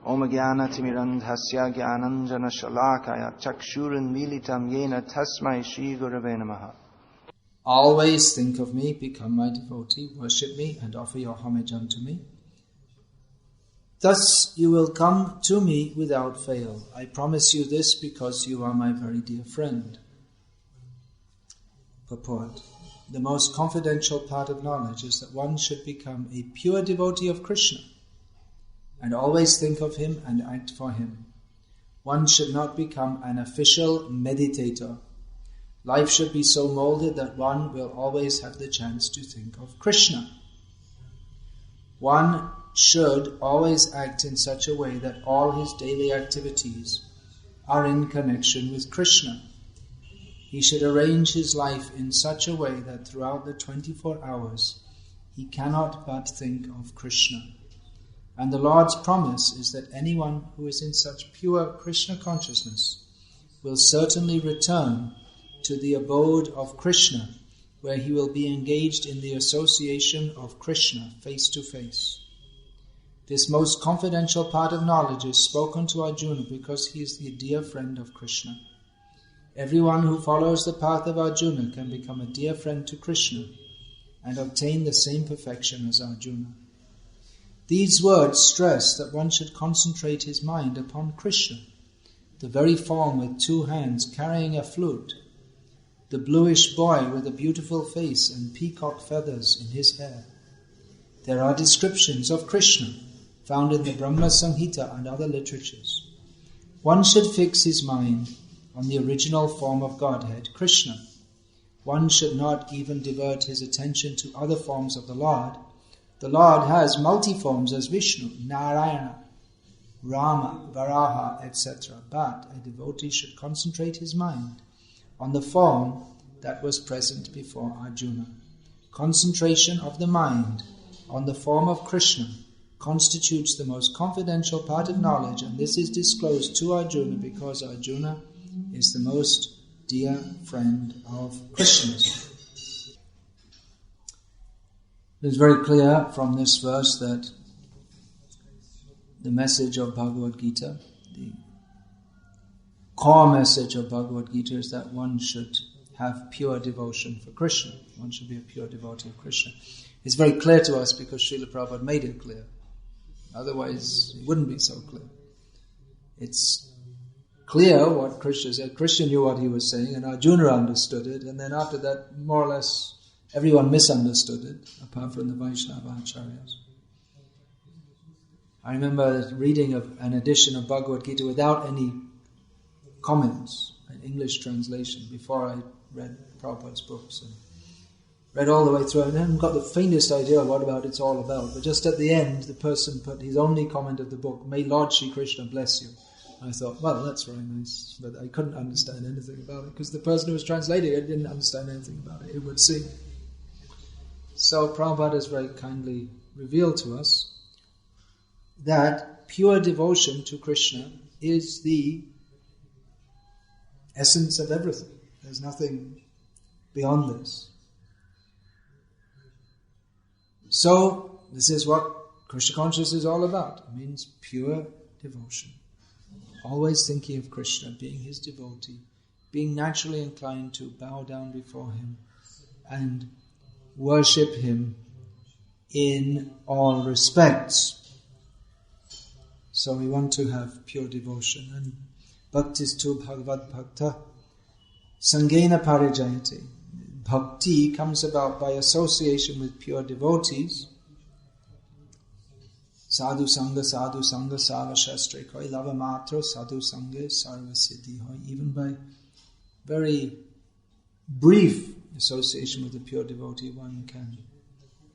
Om Jnana-timirandhasya Jnananjana-shalakaya Chakshuranmilitam Yena Tasmai Shri Gurave Namaha. Always think of me, become my devotee, worship me and offer your homage unto me. Thus you will come to me without fail. I promise you this because you are my very dear friend. Purport. The most confidential part of knowledge is that one should become a pure devotee of Krishna and always think of him and act for him. One should not become an official meditator. Life should be so molded that one will always have the chance to think of Krishna. One should always act in such a way that all his daily activities are in connection with Krishna. He should arrange his life in such a way that throughout the 24 hours he cannot but think of Krishna. And the Lord's promise is that anyone who is in such pure Krishna consciousness will certainly return to the abode of Krishna, where he will be engaged in the association of Krishna face to face. This most confidential part of knowledge is spoken to Arjuna because he is the dear friend of Krishna. Everyone who follows the path of Arjuna can become a dear friend to Krishna and obtain the same perfection as Arjuna. These words stress that one should concentrate his mind upon Krishna, the very form with two hands carrying a flute, the bluish boy with a beautiful face and peacock feathers in his hair. There are descriptions of Krishna found in the Brahma Samhita and other literatures. One should fix his mind on the original form of Godhead, Krishna. One should not even divert his attention to other forms of the Lord. The Lord has multi-forms as Vishnu, Narayana, Rama, Varaha, etc. But a devotee should concentrate his mind on the form that was present before Arjuna. Concentration of the mind on the form of Krishna constitutes the most confidential part of knowledge, and this is disclosed to Arjuna because Arjuna is the most dear friend of Krishna's. It is very clear from this verse that the message of Bhagavad-gita, the core message of Bhagavad-gita is that one should have pure devotion for Krishna. One should be a pure devotee of Krishna. It's very clear to us because Srila Prabhupada made it clear. Otherwise, it wouldn't be so clear. It's clear what Krishna said. Krishna knew what he was saying and Arjuna understood it, and then after that, more or less, everyone misunderstood it, apart from the Vaishnava Acharyas. I remember reading an edition of Bhagavad-gita without any comments, an English translation, before I read Prabhupada's books. And read all the way through, and I hadn't got the faintest idea what about it's all about. But just at the end, the person put his only comment of the book, "May Lord Shri Krishna bless you." I thought, well, that's very nice. But I couldn't understand anything about it, because the person who was translating it didn't understand anything about it, it would seem. So Prabhupada has very kindly revealed to us that pure devotion to Krishna is the essence of everything. There's nothing beyond this. So, this is what Krishna consciousness is all about. It means pure devotion. Always thinking of Krishna, being his devotee, being naturally inclined to bow down before him and worship him in all respects. So we want to have pure devotion. And Bhaktistu Bhagavad Bhakta Sangena Parijayate. Bhakti comes about by association with pure devotees. Sadhu Sangha Sava Shastre Koi Lava Matra Sadhu Sangha Sarva Siddhi Hoi. Even by very brief association with a pure devotee, one can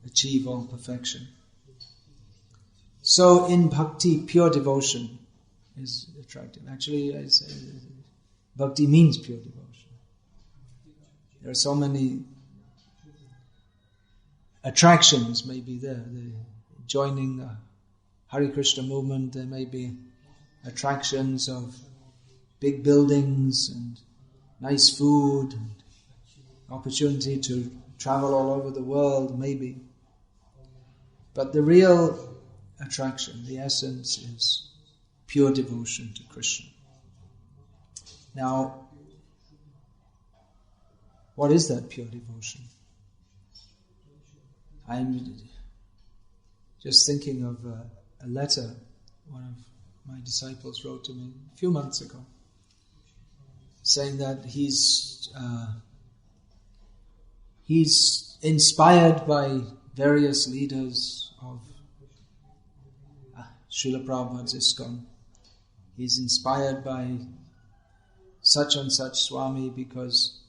achieve all perfection. So in bhakti, pure devotion is attractive. Actually, I say bhakti means pure devotion. There are so many attractions maybe there. Joining the Hare Krishna movement, there may be attractions of big buildings and nice food and opportunity to travel all over the world, maybe. But the real attraction, the essence, is pure devotion to Krishna. Now, what is that pure devotion? I'm just thinking of a letter one of my disciples wrote to me a few months ago, saying that he's inspired by various leaders of Srila Prabhupada's ISKCON. He's inspired by such and such Swami because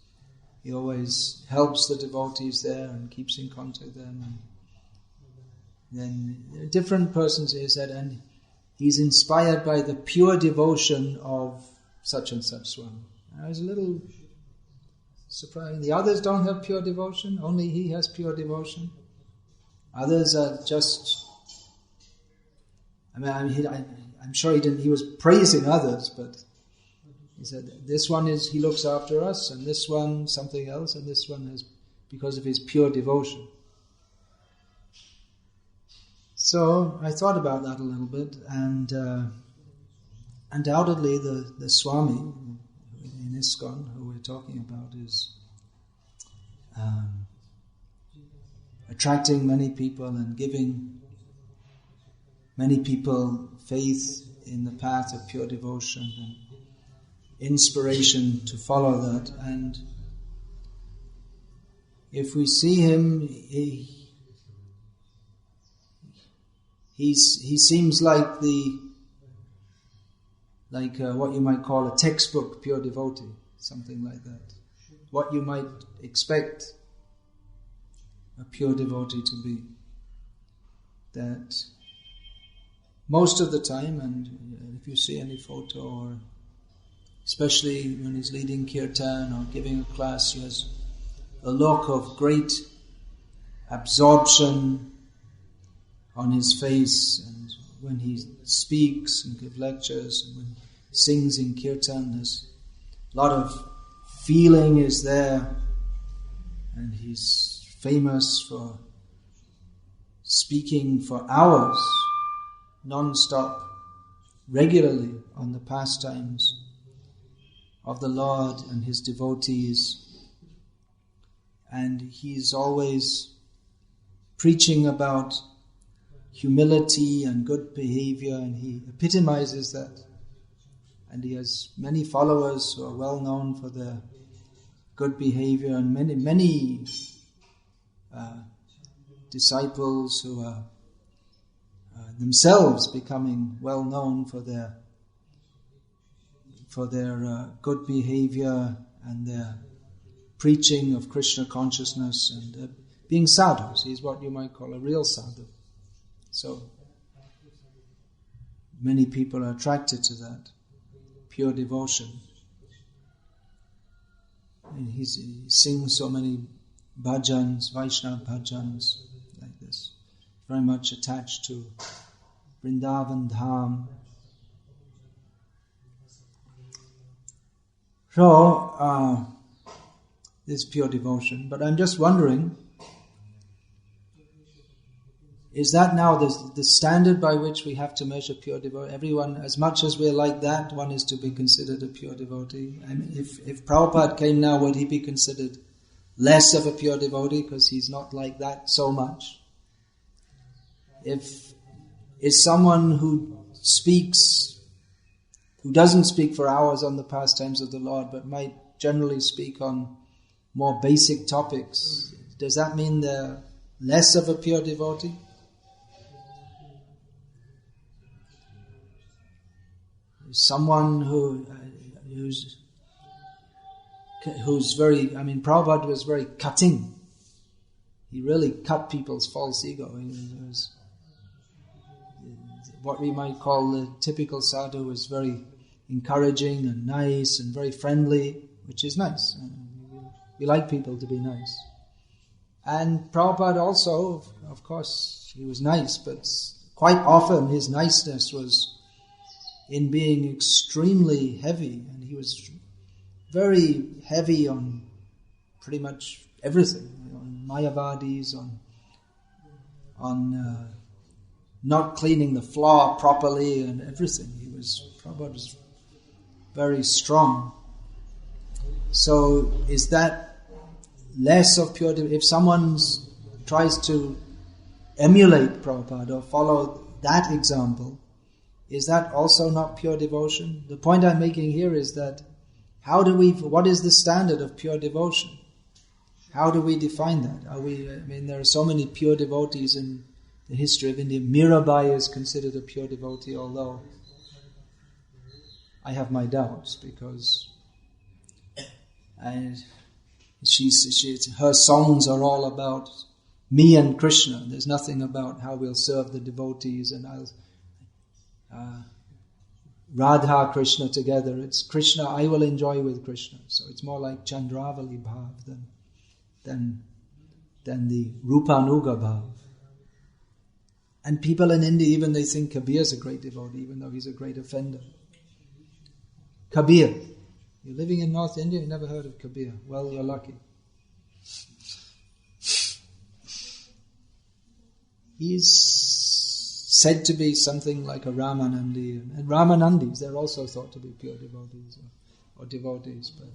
he always helps the devotees there and keeps in contact with them. And then different persons, he said, and he's inspired by the pure devotion of such and such Swami. I was a little surprised. The others don't have pure devotion, only he has pure devotion. Others are just... I'm sure he was praising others, but he said, this one he looks after us, and this one something else, and this one is because of his pure devotion. So I thought about that a little bit, and undoubtedly the Swami in ISKCON, who we're talking about, is attracting many people and giving many people faith in the path of pure devotion and inspiration to follow that. And if we see him, he seems like what you might call a textbook pure devotee, something like that. What you might expect a pure devotee to be. That most of the time, and if you see any photo, or especially when he's leading kirtan or giving a class, he has a look of great absorption on his face, and when he speaks and gives lectures, and when he sings in kirtan, there's a lot of feeling is there, and he's famous for speaking for hours, non-stop, regularly on the pastimes of the Lord and his devotees. And he's always preaching about humility and good behavior, and he epitomizes that. And he has many followers who are well known for their good behavior, and many disciples who are themselves becoming well known for their good behavior and their preaching of Krishna consciousness and being sadhus. He's what you might call a real sadhu. So many people are attracted to that pure devotion. And he sings so many bhajans, Vaishnava bhajans, like this, very much attached to Vrindavan Dham. So, this pure devotion. But I'm just wondering, is that now the standard by which we have to measure pure devotee? Everyone, as much as we're like that, one is to be considered a pure devotee. And if Prabhupada came now, would he be considered less of a pure devotee because he's not like that so much? Is someone who doesn't speak for hours on the pastimes of the Lord, but might generally speak on more basic topics, does that mean they're less of a pure devotee? Someone who's very, Prabhupada was very cutting. He really cut people's false ego. He was what we might call the typical sadhu, was very encouraging and nice and very friendly, which is nice. We like people to be nice. And Prabhupada also, of course, he was nice, but quite often his niceness was in being extremely heavy, and he was very heavy on pretty much everything, on Mayavadis, on not cleaning the floor properly and everything. Prabhupada was very strong. So is that less of pure devotion? If someone tries to emulate Prabhupada or follow that example, is that also not pure devotion? The point I'm making here is that what is the standard of pure devotion? How do we define that? There are so many pure devotees in the history of India. Mirabai is considered a pure devotee, although I have my doubts because her songs are all about me and Krishna. There's nothing about how we'll serve the devotees and Radha Krishna together. It's Krishna I will enjoy with Krishna. So it's more like Chandravali Bhav than the Rupanuga Bhav. And people in India, even they think Kabir is a great devotee, even though he's a great offender. Kabir. You're living in North India, you never heard of Kabir. Well, you're lucky. He's said to be something like a Ramanandi. And Ramanandis, they're also thought to be pure devotees or devotees, but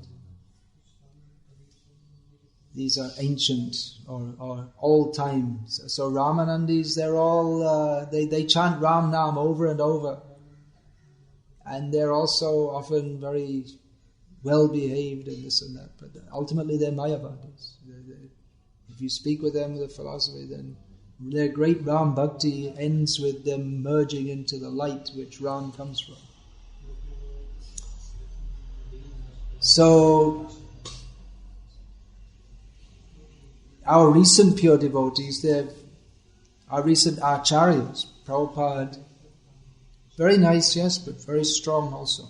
these are ancient or old times. So Ramanandis, they're all, they chant Ram Nam over and over. And they're also often very well behaved and this and that. But ultimately they're Mayavadis. If you speak with them with a philosophy, then their great Ram Bhakti ends with them merging into the light which Ram comes from. So our recent pure devotees, our recent acharyas, Prabhupada, very nice, yes, but very strong also.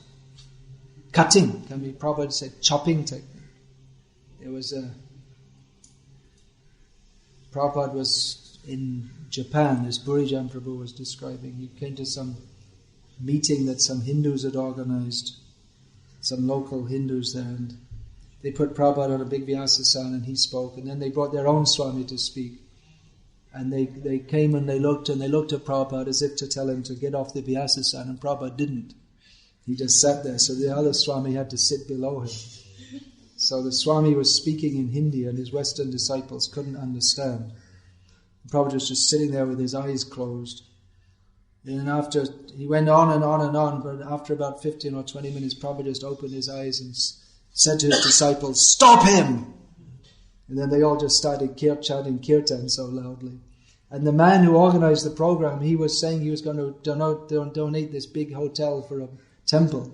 Cutting can be, Prabhupada said, chopping technique. There was Prabhupada was in Japan, as Burijan Prabhu was describing. He came to some meeting that some Hindus had organized, some local Hindus there, and they put Prabhupada on a big Vyasasana and he spoke, and then they brought their own Swami to speak. And they came and they looked at Prabhupada as if to tell him to get off the Vyasasana, and Prabhupada didn't. He just sat there, so the other Swami had to sit below him. So the Swami was speaking in Hindi and his Western disciples couldn't understand. Prabhupada was just sitting there with his eyes closed. And after, he went on and on and on, but after about 15 or 20 minutes, Prabhupada just opened his eyes and said to his disciples, "Stop him!" And then they all just started chanting kirtan so loudly. And the man who organized the program, he was saying he was going to donate this big hotel for a temple.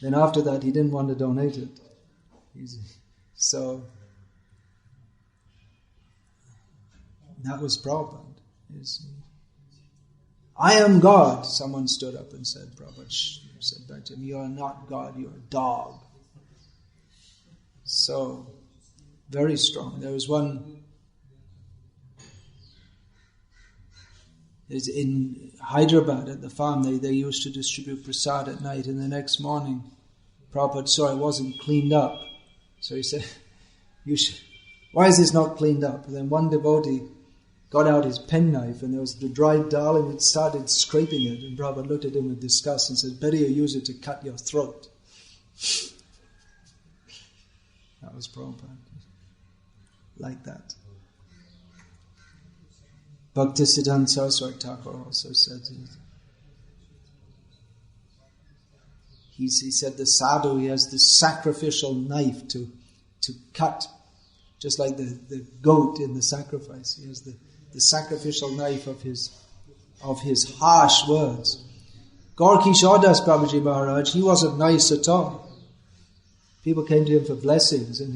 Then after that, he didn't want to donate it. So that was Prabhupada. I am God. Someone stood up and said, Prabhupada said back to him, "You are not God, you are a dog." So, very strong. There was one in Hyderabad at the farm, they used to distribute prasad at night, and the next morning Prabhupada saw it wasn't cleaned up. So he said, "Why is this not cleaned up?" And then one devotee got out his penknife and there was the dried dal and it started scraping it, and Prabhupada looked at him with disgust and said, "Better you use it to cut your throat." That was Prabhupada. Like that. Bhaktisiddhanta Saraswati Thakur also said, he said the sadhu, he has this sacrificial knife to cut, just like the goat in the sacrifice. He has the sacrificial knife of his harsh words. Gaur Kishore Das Babaji Maharaj, he wasn't nice at all. People came to him for blessings and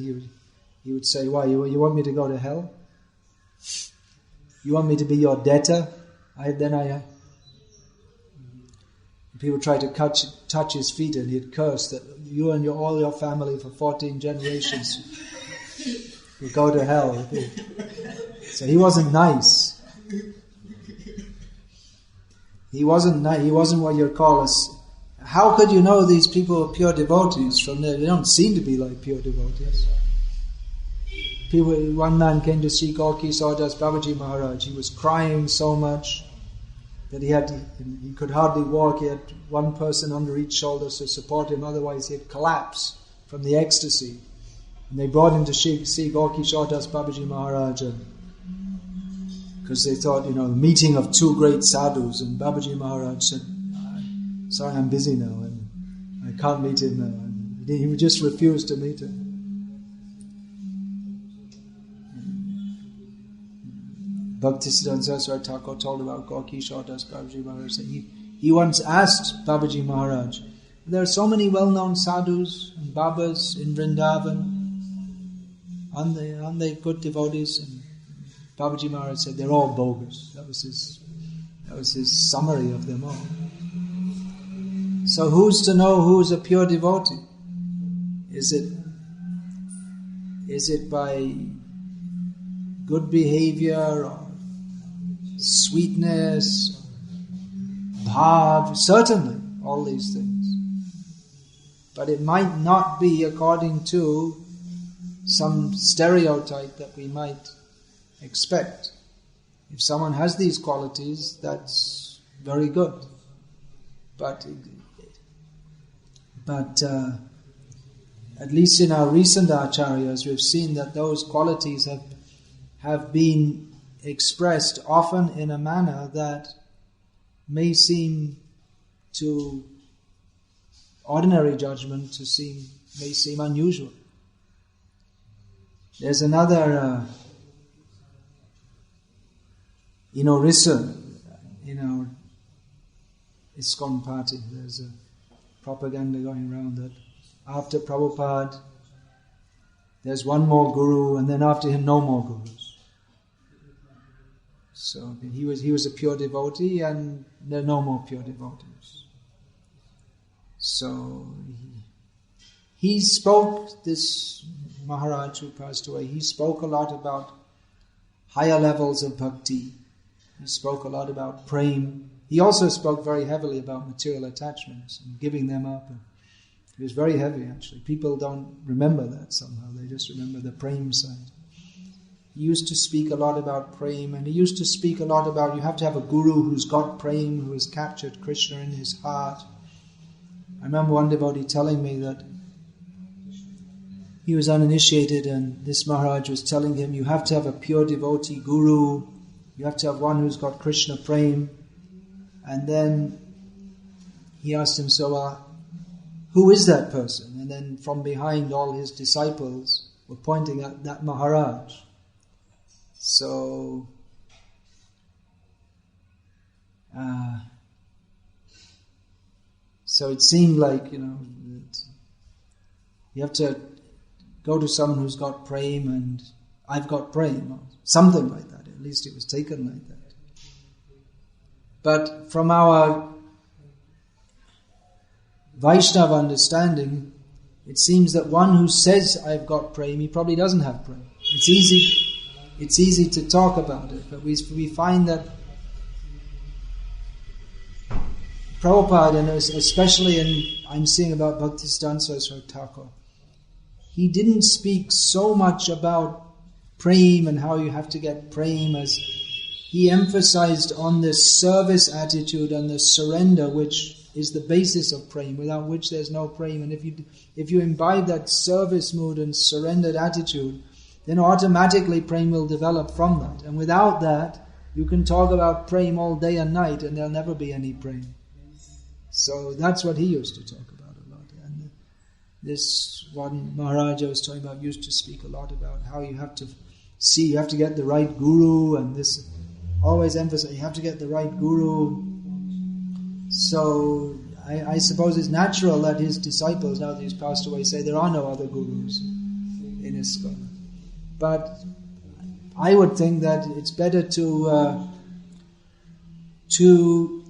he would say, "Why, you want me to go to hell? You want me to be your debtor?" People tried to touch his feet and he'd curse that you and all your family for 14 generations will go to hell. So he wasn't nice. He wasn't what you'd call us. How could you know these people are pure devotees from there? They don't seem to be like pure devotees. One man came to see Gaur Kishore Das Babaji Maharaj. He was crying so much. that he could hardly walk. He had one person under each shoulder to support him, otherwise he'd collapse from the ecstasy. And they brought him to see Gorky Shortas Babaji Maharaj, because they thought, the meeting of two great sadhus, and Babaji Maharaj said, sorry, I'm busy now, and I can't meet him now. And he just refused to meet him. Bhaktisiddhanta Saraswati Thakur told about Gorky Shortas Babaji Maharaj. He once asked Babaji Maharaj, there are so many well-known sadhus and babas in Vrindavan, aren't they good devotees? And Babaji Maharaj said, they're all bogus. That was his summary of them all. So who's to know who's a pure devotee? Is it by good behavior or sweetness, bhav? Certainly, all these things. But it might not be according to some stereotype that we might expect. If someone has these qualities, that's very good. But at least in our recent acharyas, we've seen that those qualities have been expressed often in a manner that may seem to ordinary judgment may seem unusual. There's another Rissa in our ISKCON party. There's a propaganda going around that after Prabhupada, there's one more guru, and then after him, no more gurus. So he was a pure devotee, and there are no more pure devotees. So he spoke, this Maharaj who passed away, he spoke a lot about higher levels of bhakti. He spoke a lot about prema. He also spoke very heavily about material attachments and giving them up. It was very heavy, actually. People don't remember that somehow. They just remember the prema side. He used to speak a lot about prema, and he used to speak a lot about you have to have a guru who's got prema, who has captured Krishna in his heart. I remember one devotee telling me that he was uninitiated, and this Maharaj was telling him, you have to have a pure devotee guru, you have to have one who's got Krishna prema. And then he asked him, who is that person? And then from behind, all his disciples were pointing at that Maharaj. So it seemed like, that you have to go to someone who's got prema, and I've got prema, or something like that. At least it was taken like that. But from our Vaishnava understanding, it seems that one who says I've got prema, he probably doesn't have prema. It's easy to talk about it, but we find that Prabhupada, and especially I'm seeing about Bhaktisiddhanta Saraswati Thakur, he didn't speak so much about prema and how you have to get prema, as he emphasized on the service attitude and the surrender, which is the basis of prema, without which there's no prema. And if you imbibe that service mood and surrendered attitude, then automatically prema will develop from that. And without that, you can talk about prema all day and night, and there'll never be any prema. So that's what he used to talk about a lot. And this one Maharaja was talking about used to speak a lot about how you have to get the right guru, and this always emphasize you have to get the right guru. So I suppose it's natural that his disciples, now that he's passed away, say there are no other gurus in ISKCON. But I would think that it's better to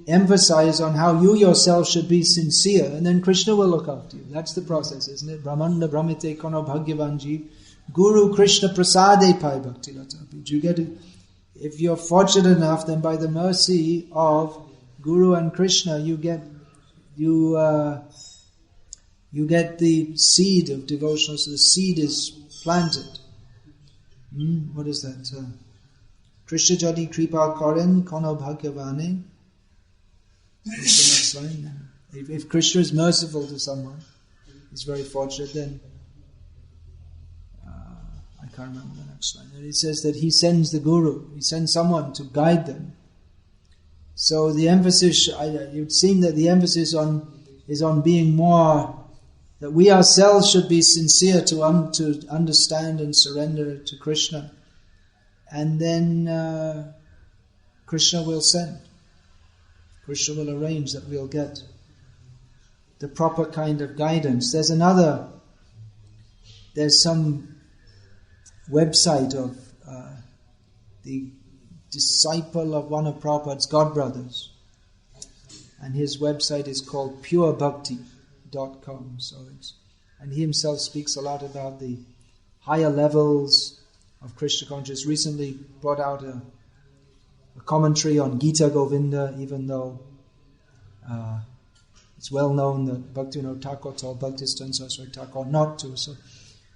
emphasize on how you yourself should be sincere, and then Krishna will look after you. That's the process, isn't it? Brahmanda brahmite kono bhagyavanji Guru Krishna prasade pai bhakti lata. You get it. If you're fortunate enough, then by the mercy of Guru and Krishna, you get the seed of devotion. So the seed is planted. What is that? Krishna jadi kripa karen kono bhagyavane What's the next line? If Krishna is merciful to someone, he's very fortunate, then I can't remember the next line. And it says that he sends the guru, he sends someone to guide them. So the emphasis, it would seem that the emphasis is on being more, that we ourselves should be sincere to understand and surrender to Krishna. And then Krishna will send. Krishna will arrange that we'll get the proper kind of guidance. There's some website of the disciple of one of Prabhupada's godbrothers, and his website is called purebhakti.com. And he himself speaks a lot about the higher levels of Krishna consciousness. Recently brought out a commentary on Gita Govinda, even though it's well known that Bhaktivinoda Thakur told Bhaktisiddhanta Saraswati Thakur not to. So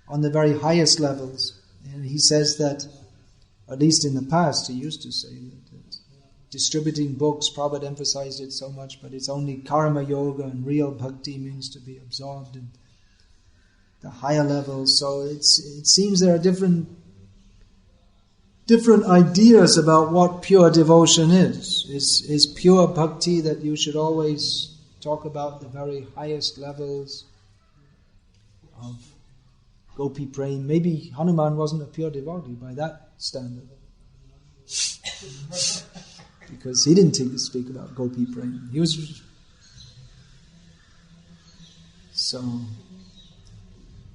on the very highest levels, and he says that, at least in the past, he used to say that distributing books, Prabhupada emphasized it so much, but it's only karma yoga, and real bhakti means to be absorbed in the higher levels. So it seems there are different ideas about what pure devotion is. Is pure bhakti that you should always talk about the very highest levels of Gopi Prem? Maybe Hanuman wasn't a pure devotee by that standard. Because he didn't speak about Gopi Prem. He was... So,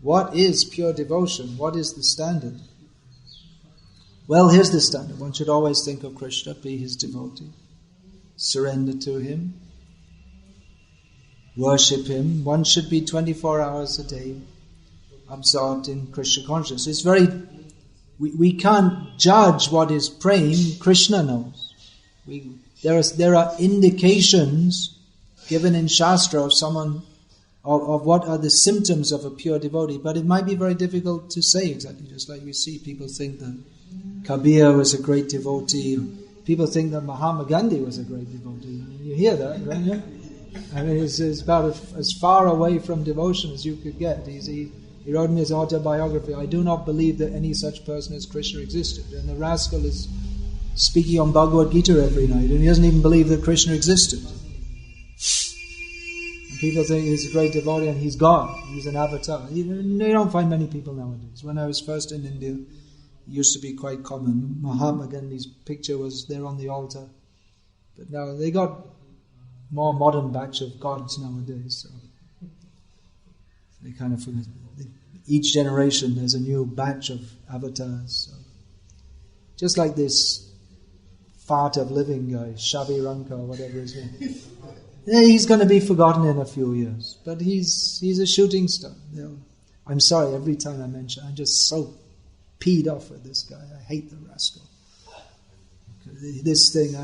what is pure devotion? What is the standard? Well, here's the standard. One should always think of Krishna, be his devotee, surrender to him, worship him. One should be 24 hours a day absorbed in Krishna consciousness. It's very... We can't judge what is praying. Krishna knows. There are indications given in Shastra of someone, of what are the symptoms of a pure devotee, but it might be very difficult to say exactly. Just like we see people think that Kabir was a great devotee. People think that Mahatma Gandhi was a great devotee. You hear that, right? I mean, it's about as far away from devotion as you could get. He wrote in his autobiography, I do not believe that any such person as Krishna existed. And the rascal is speaking on Bhagavad-gita every night, and he doesn't even believe that Krishna existed. And people think he's a great devotee and he's God. He's an avatar. You don't find many people nowadays. When I was first in India, it used to be quite common. Mahatma Gandhi's picture was there on the altar. But now they got more modern batch of gods nowadays. So they kind of forget. Each generation there's a new batch of avatars. So just like this fart of living guy, Shavi Ranka or whatever his name. He's going to be forgotten in a few years. But he's a shooting star. You know, I'm sorry, every time I mention, I'm just so peed off with this guy. I hate the rascal. This thing,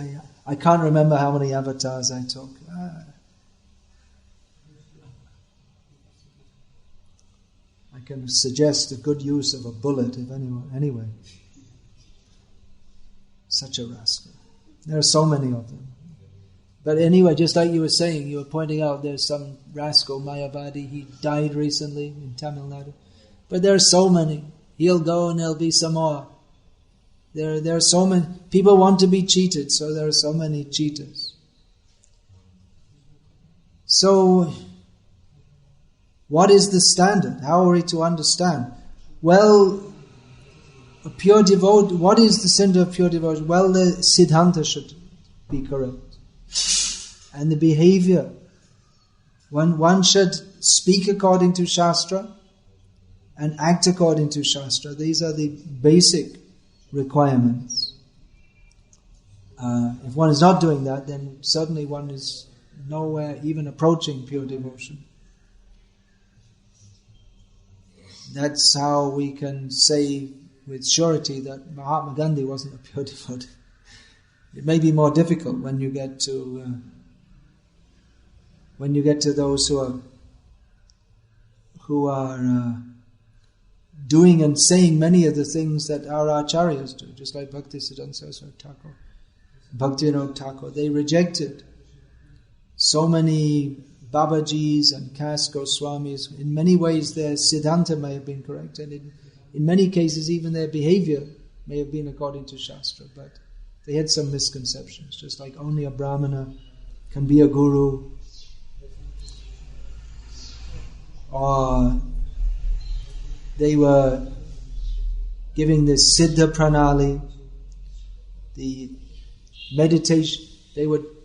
I can't remember how many avatars I took. I can suggest a good use of a bullet, if anyone. Anyway, such a rascal. There are so many of them. But anyway, just like you were saying, you were pointing out there's some rascal Mayavadi. He died recently in Tamil Nadu. But there are so many. He'll go and there'll be some more. There are so many. People want to be cheated, so there are so many cheaters. So, what is the standard? How are we to understand? Well, a pure devotee, what is the center of pure devotion? Well, the siddhanta should be correct. And the behavior. One should speak according to Shastra and act according to Shastra. These are the basic requirements. If one is not doing that, then certainly one is nowhere even approaching pure devotion. That's how we can say with surety that Mahatma Gandhi wasn't a pure devotee. It may be more difficult when you get to those who are doing and saying many of the things that our acharyas do, just like Bhaktisiddhanta Saraswati Thakur, Bhaktivinoda Thakur. They rejected so many Babajis and caste Goswamis. In many ways their Siddhanta may have been correct, and in many cases even their behavior may have been according to Shastra, but they had some misconceptions, just like only a Brahmana can be a guru, or they were giving this Siddha Pranali, the meditation.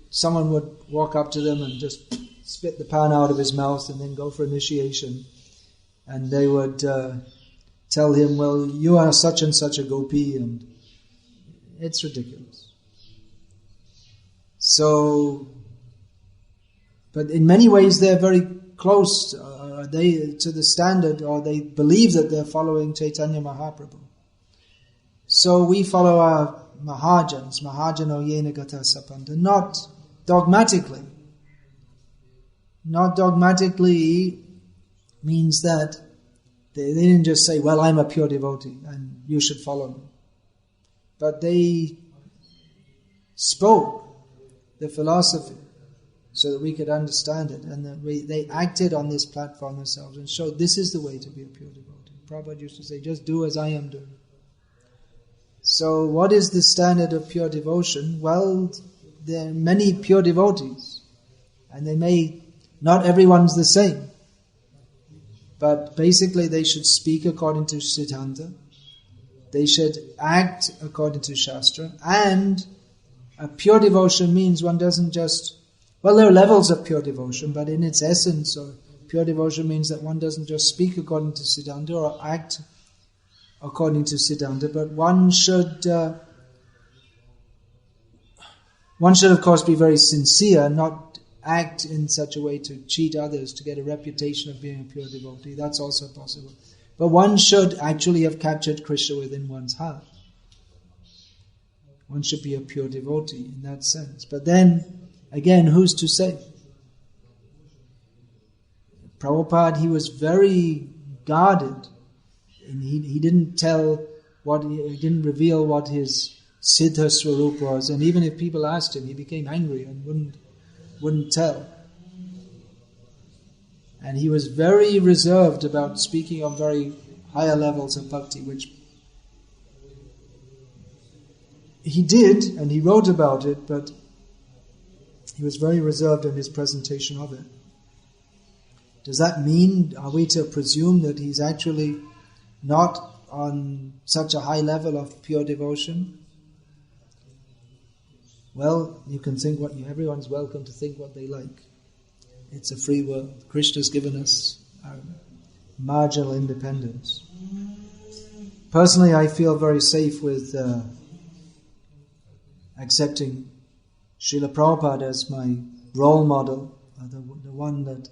Someone would walk up to them and just spit the pan out of his mouth and then go for initiation, and they would tell him, well, you are such and such a gopi, and it's ridiculous. So, but in many ways they're very close to the standard, or they believe that they're following Chaitanya Mahaprabhu. So we follow our Mahajans, Mahajano Yena Gata Sapanta, not dogmatically. Not dogmatically means that they didn't just say, well, I'm a pure devotee and you should follow me. But they spoke the philosophy so that we could understand it, and that they acted on this platform themselves and showed this is the way to be a pure devotee. Prabhupada used to say, just do as I am doing. So what is the standard of pure devotion? Well, there are many pure devotees, and not everyone's the same. But basically they should speak according to Siddhanta, they should act according to Shastra, and a pure devotion means one doesn't just, well, there are levels of pure devotion, but in its essence, or pure devotion means that one doesn't just speak according to Siddhanta or act according to Siddhanta, but one should of course be very sincere, not act in such a way to cheat others, to get a reputation of being a pure devotee. That's also possible. But one should actually have captured Krishna within one's heart. One should be a pure devotee in that sense. But then, again, who's to say? Prabhupada, he was very guarded. And he didn't he didn't reveal what his Siddha Swarup was. And even if people asked him, he became angry and wouldn't tell. And he was very reserved about speaking of very higher levels of bhakti, which he did, and he wrote about it, but he was very reserved in his presentation of it. Does that mean, are we to presume that he's actually not on such a high level of pure devotion? Well, you can think everyone's welcome to think what they like. It's a free world. Krishna's given us our marginal independence. Personally, I feel very safe with accepting Srila Prabhupada as my role model, the one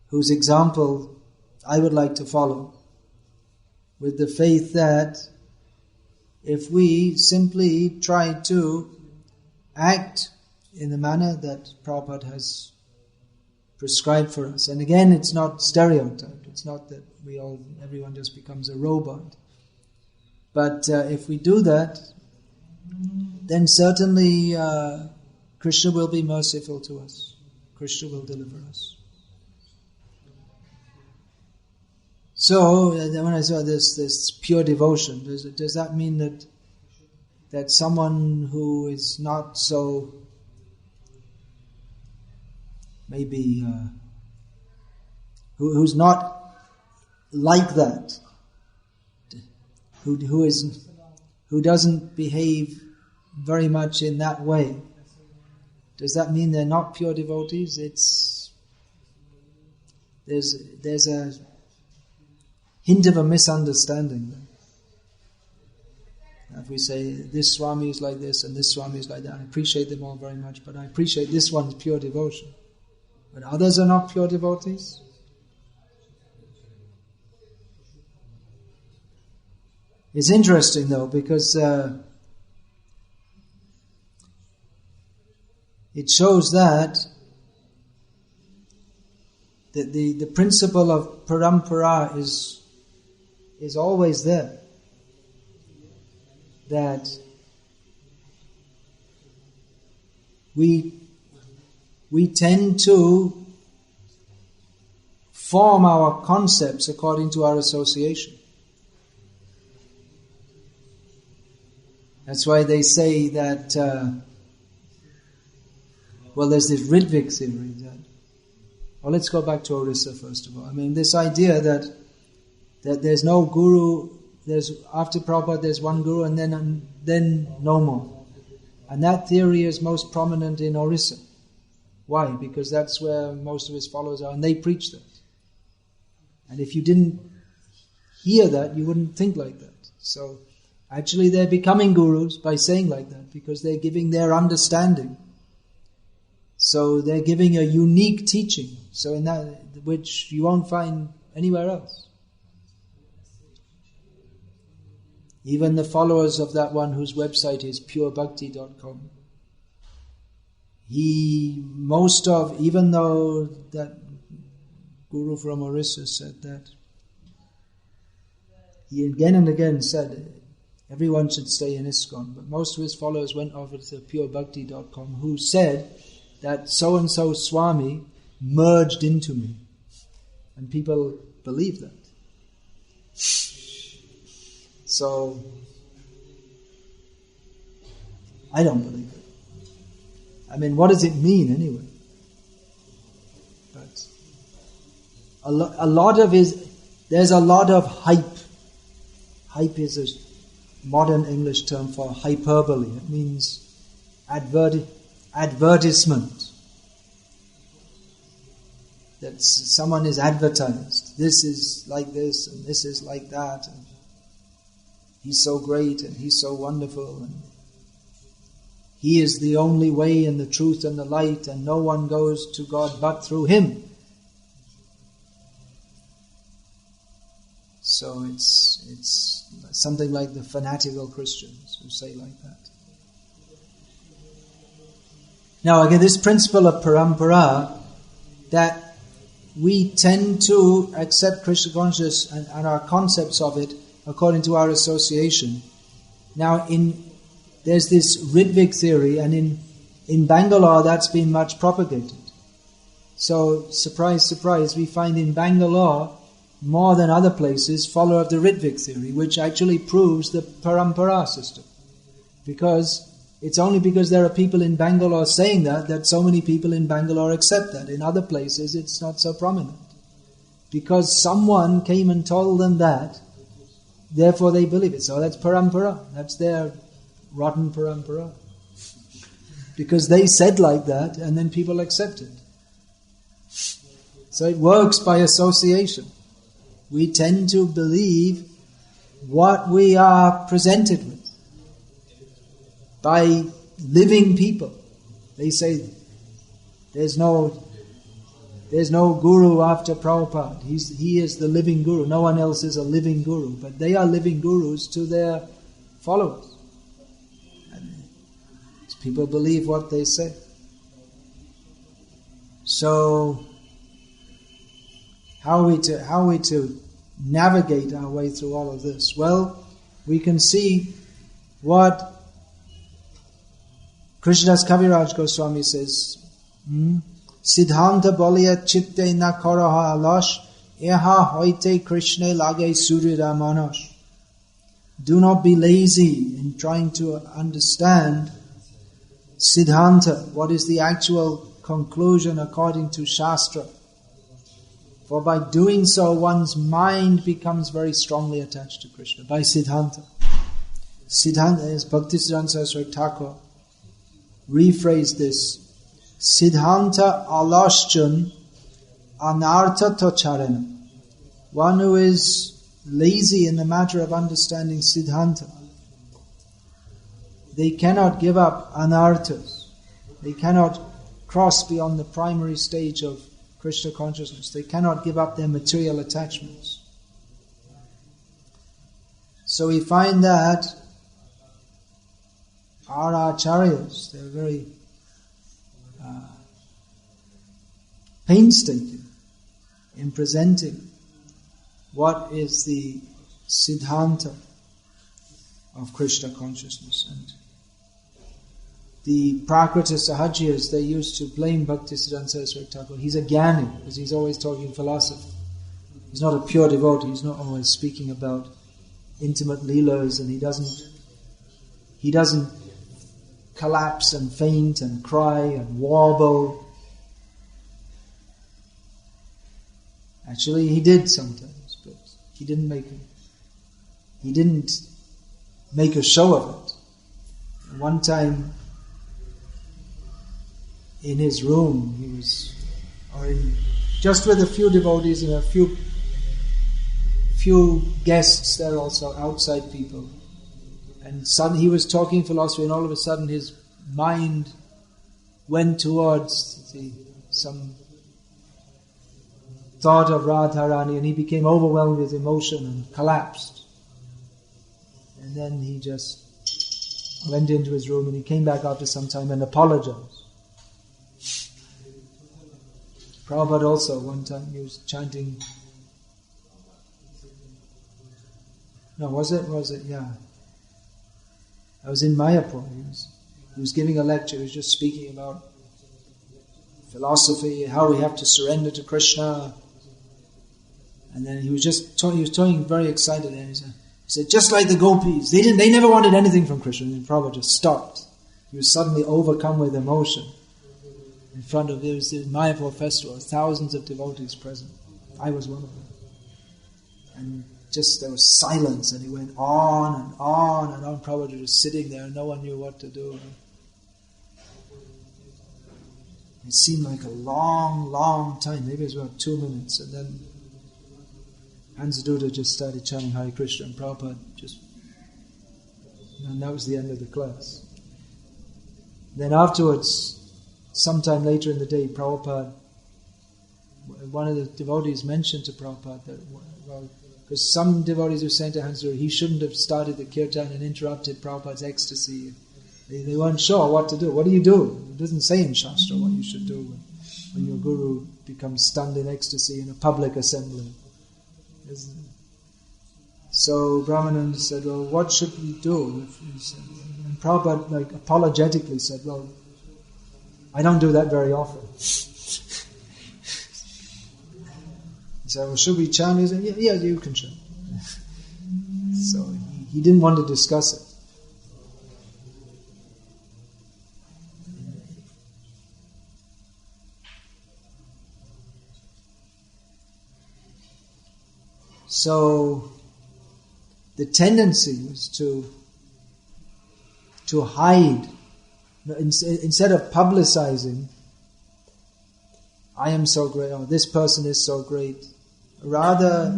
whose example I would like to follow, with the faith that if we simply try to act in the manner that Prabhupada has prescribed for us. And again, it's not stereotyped. It's not that everyone just becomes a robot. But if we do that, then certainly Krishna will be merciful to us. Krishna will deliver us. So, when I saw this pure devotion, does that mean that someone who is not so, maybe, who's not like that, who doesn't behave very much in that way, does that mean they're not pure devotees? There's a hint of a misunderstanding there. If we say, this Swami is like this and this Swami is like that, I appreciate them all very much, but I appreciate this one's pure devotion. But others are not pure devotees? It's interesting though, because it shows that the principle of parampara is always there. That we we tend to form our concepts according to our association. That's why they say that, there's this Ritvic theory that, let's go back to Orissa first of all. I mean, this idea that there's no guru, after Prabhupada there's one guru and then no more. And that theory is most prominent in Orissa. Why? Because that's where most of his followers are, and they preach that. And if you didn't hear that, you wouldn't think like that. So actually they're becoming gurus by saying like that, because they're giving their understanding. So they're giving a unique teaching, so in that which you won't find anywhere else. Even the followers of that one whose website is purebhakti.com, even though that guru from Orissa said that, he again and again said everyone should stay in ISKCON, but most of his followers went over to purebhakti.com, who said that so-and-so Swami merged into me. And people believe that. So, I don't believe it. I mean, what does it mean anyway? But there's a lot of hype. Hype is a modern English term for hyperbole. It means advertisement. That someone is advertised. This is like this and this is like that. And he's so great and he's so wonderful. And he is the only way and the truth and the light, and no one goes to God but through him. So it's something like the fanatical Christians who say like that. Now again, this principle of parampara, that we tend to accept Krishna consciousness and our concepts of it according to our association. Now there's this Ritvic theory, and in Bangalore that's been much propagated. So, surprise, surprise, we find in Bangalore, more than other places, follow of the Ritvic theory, which actually proves the parampara system. Because it's only because there are people in Bangalore saying that so many people in Bangalore accept that. In other places it's not so prominent. Because someone came and told them that, therefore they believe it. So that's parampara. That's their rotten parampara. Because they said like that, and then people accept it. So it works by association. We tend to believe what we are presented with by living people. They say there's no guru after Prabhupada. He is the living guru. No one else is a living guru. But they are living gurus to their followers. And people believe what they say. So how are we to navigate our way through all of this? Well, we can see what Krishnadas Kaviraj Goswami says. Siddhanta bolya chitte na karaha alash, eha hoite Krishna lage surya manash. Do not be lazy in trying to understand Siddhanta, what is the actual conclusion according to Shastra. For by doing so, one's mind becomes very strongly attached to Krishna, by Siddhanta. Siddhanta, as Bhaktisiddhanta Saraswati Thakur rephrased this, Siddhanta alaschan anartha tocharana. One who is lazy in the matter of understanding Siddhanta, they cannot give up anarthas. They cannot cross beyond the primary stage of Krishna consciousness. They cannot give up their material attachments. So we find that our acharyas, they're very painstaking in presenting what is the Siddhanta of Krishna consciousness. And the Prakrita Sahajiyas, they used to blame Bhaktisiddhanta Saraswati Thakur. He's a jnani, because he's always talking philosophy. He's not a pure devotee, he's not always speaking about intimate leelas, and he doesn't collapse and faint and cry and wobble. Actually, he did sometimes, but he didn't make a show of it. One time, in his room, he was, just with a few devotees and a few guests there also, outside people. And suddenly he was talking philosophy, and all of a sudden his mind went towards some thought of Radharani, and he became overwhelmed with emotion and collapsed. And then he just went into his room, and he came back after some time and apologized. Prabhupada also, one time he was chanting. No, was it? Yeah. I was in Mayapur. He was giving a lecture. He was just speaking about philosophy, how we have to surrender to Krishna. And then he was talking very excited. And he said, just like the gopis, they never wanted anything from Krishna. And Prabhupada just stopped. He was suddenly overcome with emotion. In front of, there was the Mayapur festival, thousands of devotees present. I was one of them. And just there was silence, and he went on and on and on. Prabhupada was just sitting there, and no one knew what to do. It seemed like a long, long time. Maybe it was about 2 minutes, and then Hansaduta just started chanting Hare Krishna, and Prabhupada and that was the end of the class. Then afterwards, sometime later in the day, Prabhupada, one of the devotees mentioned to Prabhupada that, because some devotees were saying to Hansaduta, he shouldn't have started the kirtan and interrupted Prabhupada's ecstasy. They weren't sure what to do. What do you do? It doesn't say in Shastra what you should do when your guru becomes stunned in ecstasy in a public assembly. So Brahmananda said, well, what should we do? And Prabhupada apologetically said, well, I don't do that very often. He said, well, should we chant? He said, yeah, you can chant. So he didn't want to discuss it. So the tendency was to hide. Instead of publicizing, I am so great, or this person is so great, rather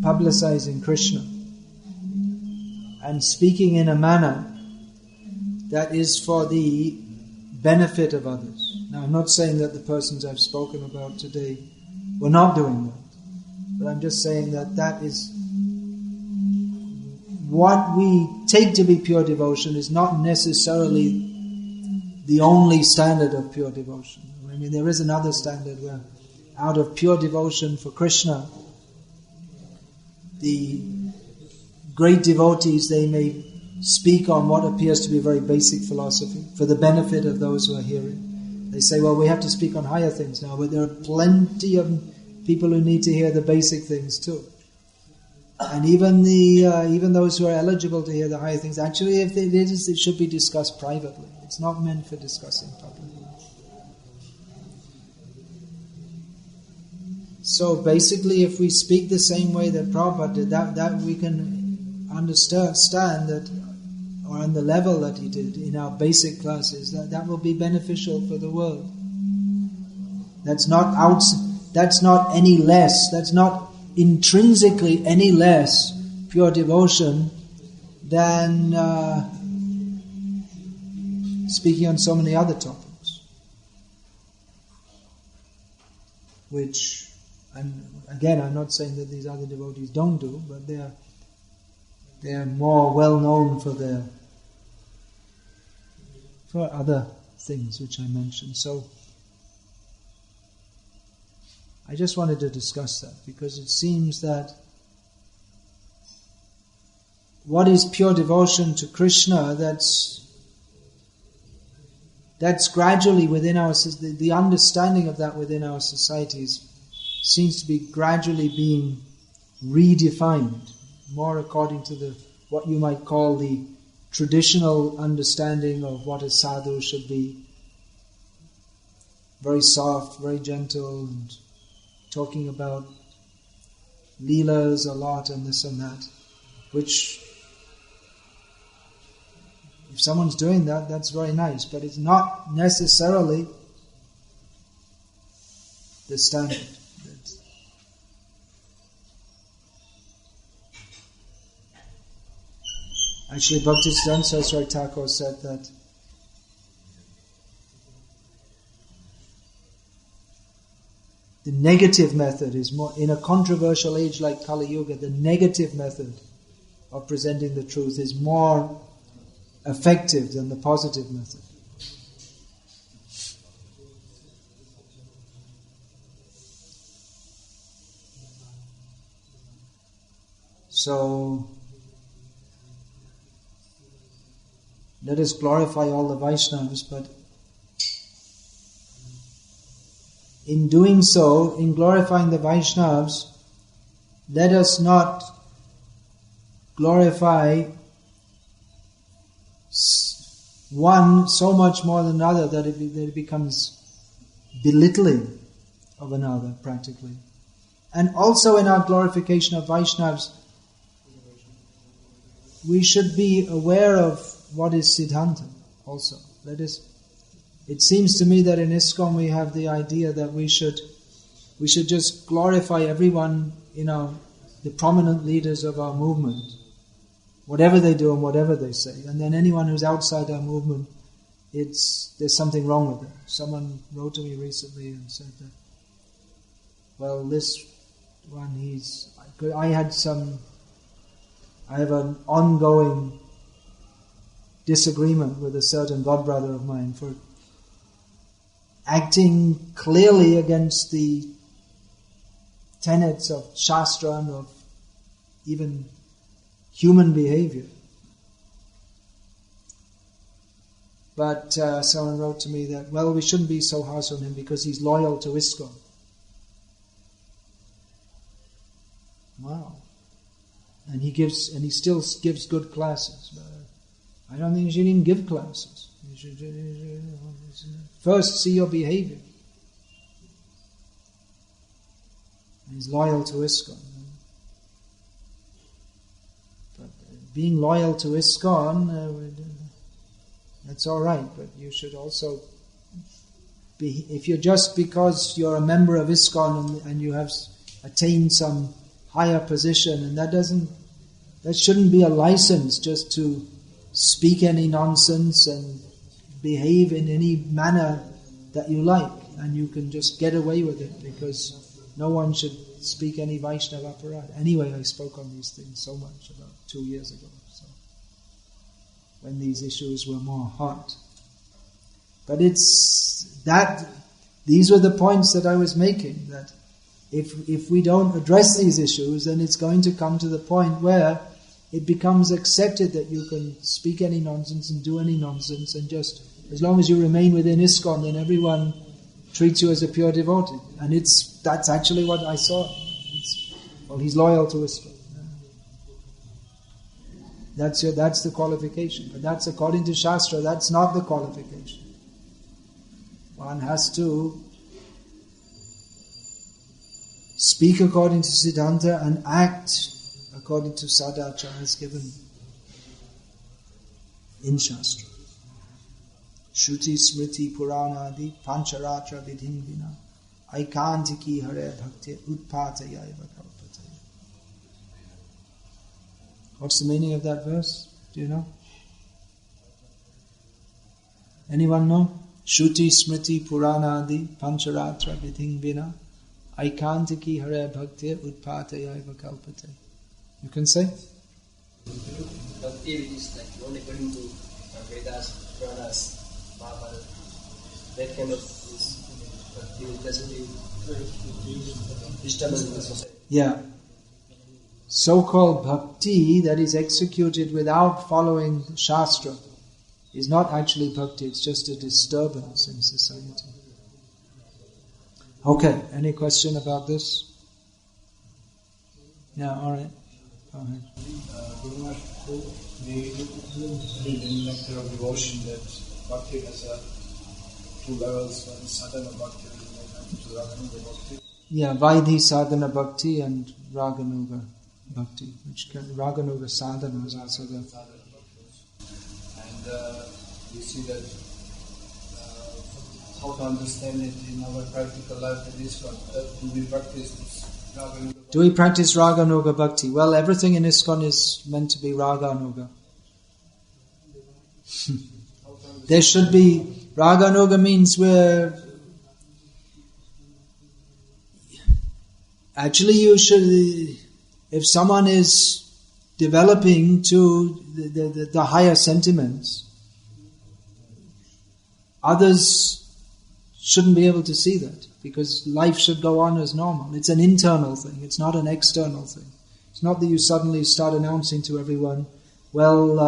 publicizing Krishna and speaking in a manner that is for the benefit of others. Now, I'm not saying that the persons I've spoken about today were not doing that, but I'm just saying that is what we take to be pure devotion is not necessarily the only standard of pure devotion. I mean, there is another standard where out of pure devotion for Krishna, the great devotees, they may speak on what appears to be a very basic philosophy for the benefit of those who are hearing. They say, well, we have to speak on higher things now, but there are plenty of people who need to hear the basic things too. And even those who are eligible to hear the higher things, actually, if it should be discussed privately. It's not meant for discussing publicly. So basically, if we speak the same way that Prabhupada did, that we can understand that, or on the level that he did in our basic classes, that will be beneficial for the world. That's not any less. That's not intrinsically any less pure devotion than speaking on so many other topics, which, and again, I'm not saying that these other devotees don't do, but they are more well known for other things which I mentioned. So I just wanted to discuss that because it seems that what is pure devotion to Krishna, that's gradually within our, the understanding of that within our societies seems to be gradually being redefined, more according to what you might call the traditional understanding of what a sadhu should be. Very soft, very gentle, and talking about leelas a lot and this and that, which, if someone's doing that, that's very nice, but it's not necessarily the standard. Actually, Bhaktisiddhanta Saraswati Thakur said that the negative method is more, in a controversial age like Kali Yuga, the negative method of presenting the truth is more effective than the positive method. So, let us glorify all the Vaishnavas, but in doing so, in glorifying the Vaishnavas, let us not glorify one so much more than another that it becomes belittling of another, practically. And also in our glorification of Vaishnavas, we should be aware of what is Siddhanta also. It seems to me that in ISKCON we have the idea that we should just glorify everyone, the prominent leaders of our movement, whatever they do and whatever they say. And then anyone who's outside our movement, there's something wrong with it. Someone wrote to me recently and said that, well, this one, I have an ongoing disagreement with a certain godbrother of mine for acting clearly against the tenets of Shastra and of even human behavior. But someone wrote to me that, well, we shouldn't be so harsh on him because he's loyal to ISKCON. Wow. And he still gives good classes. But I don't think you should even give classes. You should first see your behavior. And he's loyal to ISKCON. But being loyal to ISKCON, that's all right. But you should also be. If you're just because you're a member of ISKCON and you have attained some higher position, and that shouldn't be a license just to speak any nonsense and behave in any manner that you like, and you can just get away with it because no one should speak any Vaishnava aparat. Anyway, I spoke on these things so much about 2 years ago, so when these issues were more hot. But these were the points that I was making, that if we don't address these issues, then it's going to come to the point where it becomes accepted that you can speak any nonsense and do any nonsense, and just as long as you remain within ISKCON, then everyone treats you as a pure devotee. And that's actually what I saw. He's loyal to ISKCON. That's the qualification. But that's according to Shastra, that's not the qualification. One has to speak according to Siddhanta and act according to Sadachara as given in Shastra. Shruti Smriti Purana Adi Pancharatra Vidhin Vina Aikantiki Hare Bhakti Utpataya Eva Kalpataya. What's the meaning of that verse? Do you know? Anyone know? Shruti Smriti Purana Adi Pancharatra Vidhin Vina Aikantiki Hare Bhakti Utpataya Eva Kalpataya. You can say? Bhakti is like only according to Vedas, Puranas, Mahabharata. That kind of Bhakti doesn't disturbance in the society. Yeah. so-called bhakti that is executed without following the Shastra is not actually bhakti, it's just a disturbance in society. Okay, any question about this? Yeah, alright. Go ahead. Guru Maharaj, we read in Nectar of Devotion that Bhakti has two levels, one is sadhana Bhakti and raganuga Bhakti. Yeah, Vaidhi sadhana Bhakti and raganuga Bhakti, raganuga sadhana is also the... And we see that how to understand it in our practical life in this one. Do we practice this raganuga Bhakti? Do we practice raganuga Bhakti? Well, everything in ISKCON is meant to be raganuga. There should be... Raganuga means we're... Actually, you should... If someone is developing to the higher sentiments, others shouldn't be able to see that, because life should go on as normal. It's an internal thing, it's not an external thing. It's not that you suddenly start announcing to everyone, well,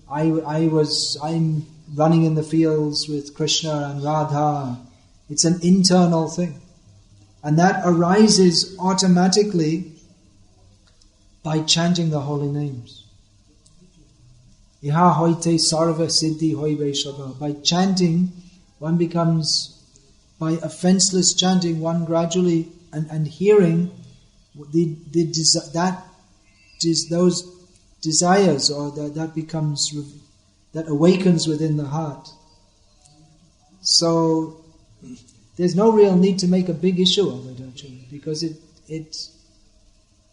I'm running in the fields with Krishna and Radha. It's an internal thing. And that arises automatically by chanting the holy names. Iha hoite sarva siddhi hoive shava. By chanting, one becomes, by offenseless chanting, one gradually, and hearing those desires, or that awakens within the heart. So there's no real need to make a big issue of it, actually, because it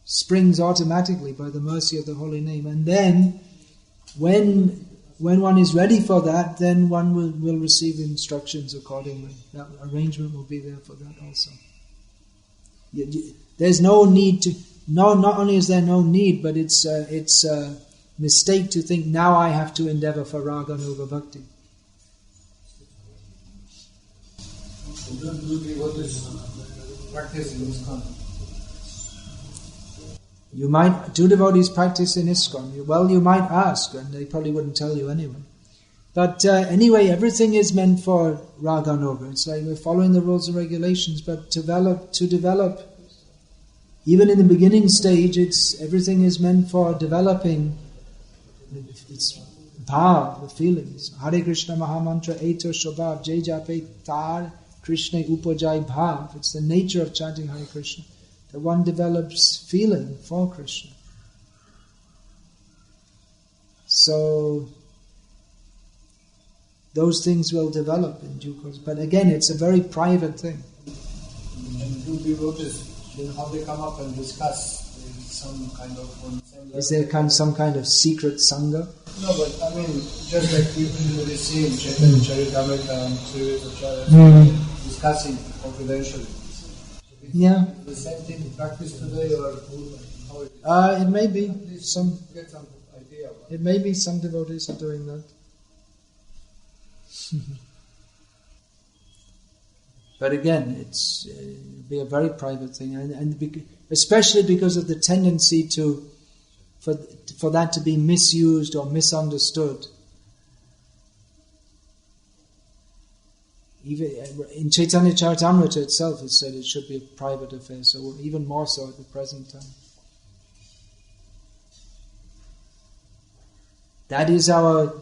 springs automatically by the mercy of the holy name. And then when one is ready for that, then one will receive instructions accordingly. That arrangement will be there for that also. There's no need to... No, not only is there no need, but it's a mistake to think, now I have to endeavor for raganuga bhakti. Practice in ISKCON. You might... Do devotees practice in ISKCON? Well, you might ask, and they probably wouldn't tell you anyway. But anyway, everything is meant for raganuga. It's like we're following the rules and regulations, but to develop, even in the beginning stage, everything is meant for developing. It's bhav, the feelings. Hare Krishna Mahamantra Eto Shobhav Jai Jape Tar Krishna Upajai Bhav. It's the nature of chanting Hare Krishna, that one develops feeling for Krishna. So those things will develop in due course. But again, it's a very private thing. And do devotees, how they come up and discuss some kind of... Is there some kind of secret sangha? No, but I mean, just like people usually see in Chaitanya Charitamrita and Sri Acharya discussing confidentially. Yeah. The same thing in practice today, or how It may be some. Get some idea. It may be some devotees are doing that. But again, it's be a very private thing, and especially because of the tendency for that to be misused or misunderstood. Even in Chaitanya Charitamrita itself, it said it should be a private affair. So even more so at the present time. That is our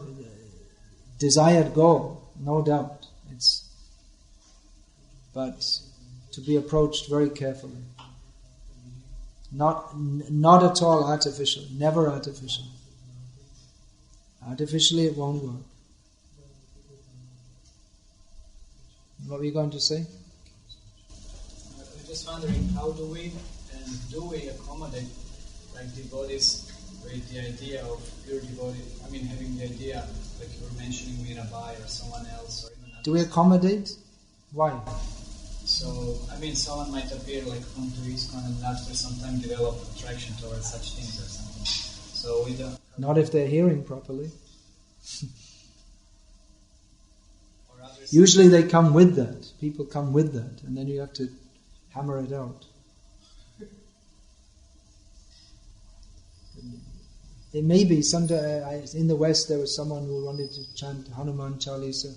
desired goal, no doubt. But to be approached very carefully. Not at all artificial, never artificial. Artificially it won't work. What were you going to say? I'm just wondering, how do we accommodate like devotees with the idea of pure devotee? I mean, having the idea, like you were mentioning Mirabai or someone else, or even do we accommodate? Why? So, I mean, someone might appear like come to ISKCON and after some time develop attraction towards such things or something. So we don't... Not if they're hearing properly. Usually they come with that. People come with that, and then you have to hammer it out. It may be, in the West there was someone who wanted to chant Hanuman Chalisa,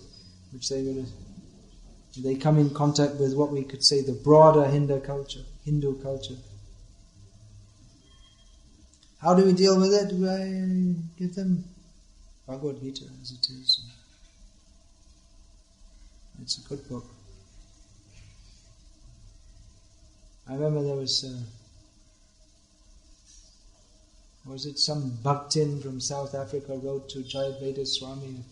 which they come in contact with what we could say the broader Hindu culture. How do we deal with it? We give them Bhagavad-gita as it is. It's a good book. I remember there was it some Bhaktin from South Africa wrote to Jayadvaita Swami,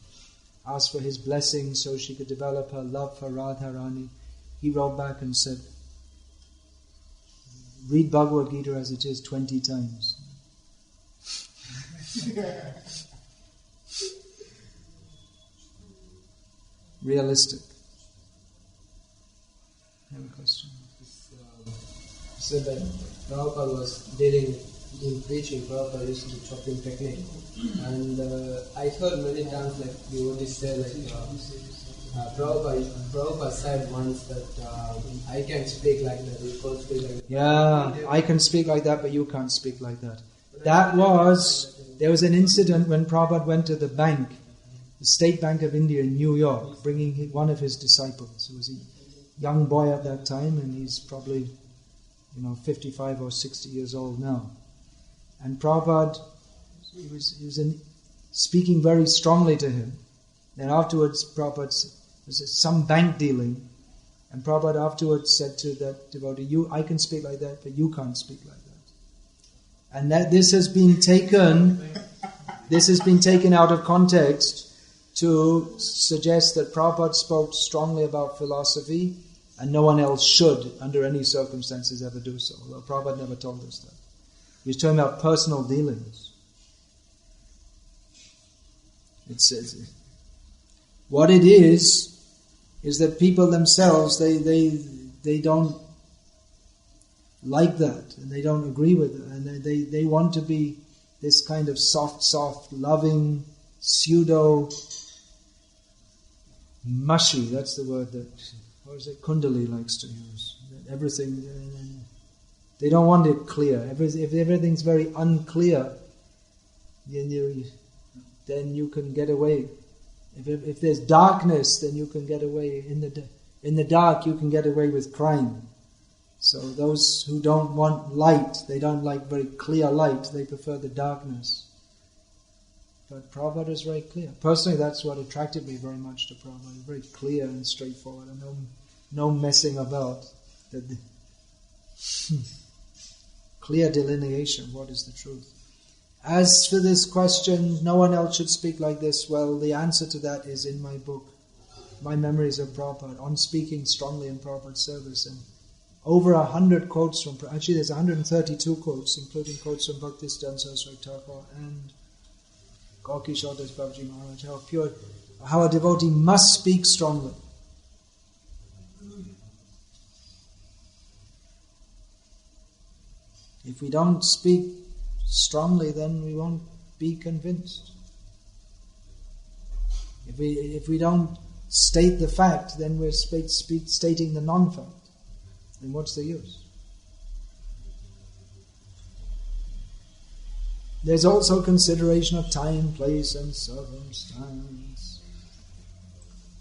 asked for his blessing so she could develop her love for Radharani. He wrote back and said, read Bhagavad-gita as it is 20 times. Realistic. I have a question. Said that Prabhupada was dealing in preaching, Prabhupada used to do chopping technique. And I heard many times like devotees say Prabhupada said once that I can speak like that, you can't speak like that. Yeah, I can speak like that, but you can't speak like that. There was an incident when Prabhupada went to the bank, the State Bank of India in New York, bringing one of his disciples. He was a young boy at that time, and he's probably 55 or 60 years old now. And Prabhupada, he was speaking very strongly to him. Then afterwards, Prabhupada, there was some bank dealing, and Prabhupada afterwards said to that devotee, I can speak like that, but you can't speak like that. And that this has been taken out of context to suggest that Prabhupada spoke strongly about philosophy, and no one else should, under any circumstances, ever do so. Although Prabhupada never told us that. He was talking about personal dealings. It says, what it is that people themselves, they don't like that, and they don't agree with it, and they want to be this kind of soft, loving, pseudo, mushy, that's the word that, Kundali likes to use. Everything, they don't want it clear. If everything's very unclear, then you can get away. If there's darkness, then you can get away. In the dark, you can get away with crime. So those who don't want light, they don't like very clear light, they prefer the darkness. But Prabhupada is very clear. Personally, that's what attracted me very much to Prabhupada. Very clear and straightforward, and no messing about. Clear delineation of what is the truth. As for this question, no one else should speak like this. Well, the answer to that is in my book, My Memories of Prabhupada, on speaking strongly in Prabhupada's service, and over 100 quotes from. Actually, there's 132 quotes, including quotes from Bhaktisiddhanta Saraswati Thakur and Gorky Shodas Babaji Maharaj. How a devotee must speak strongly. If we don't speak strongly, then we won't be convinced. If we don't state the fact, then we're stating the non-fact. Then what's the use? There's also consideration of time, place, and circumstance.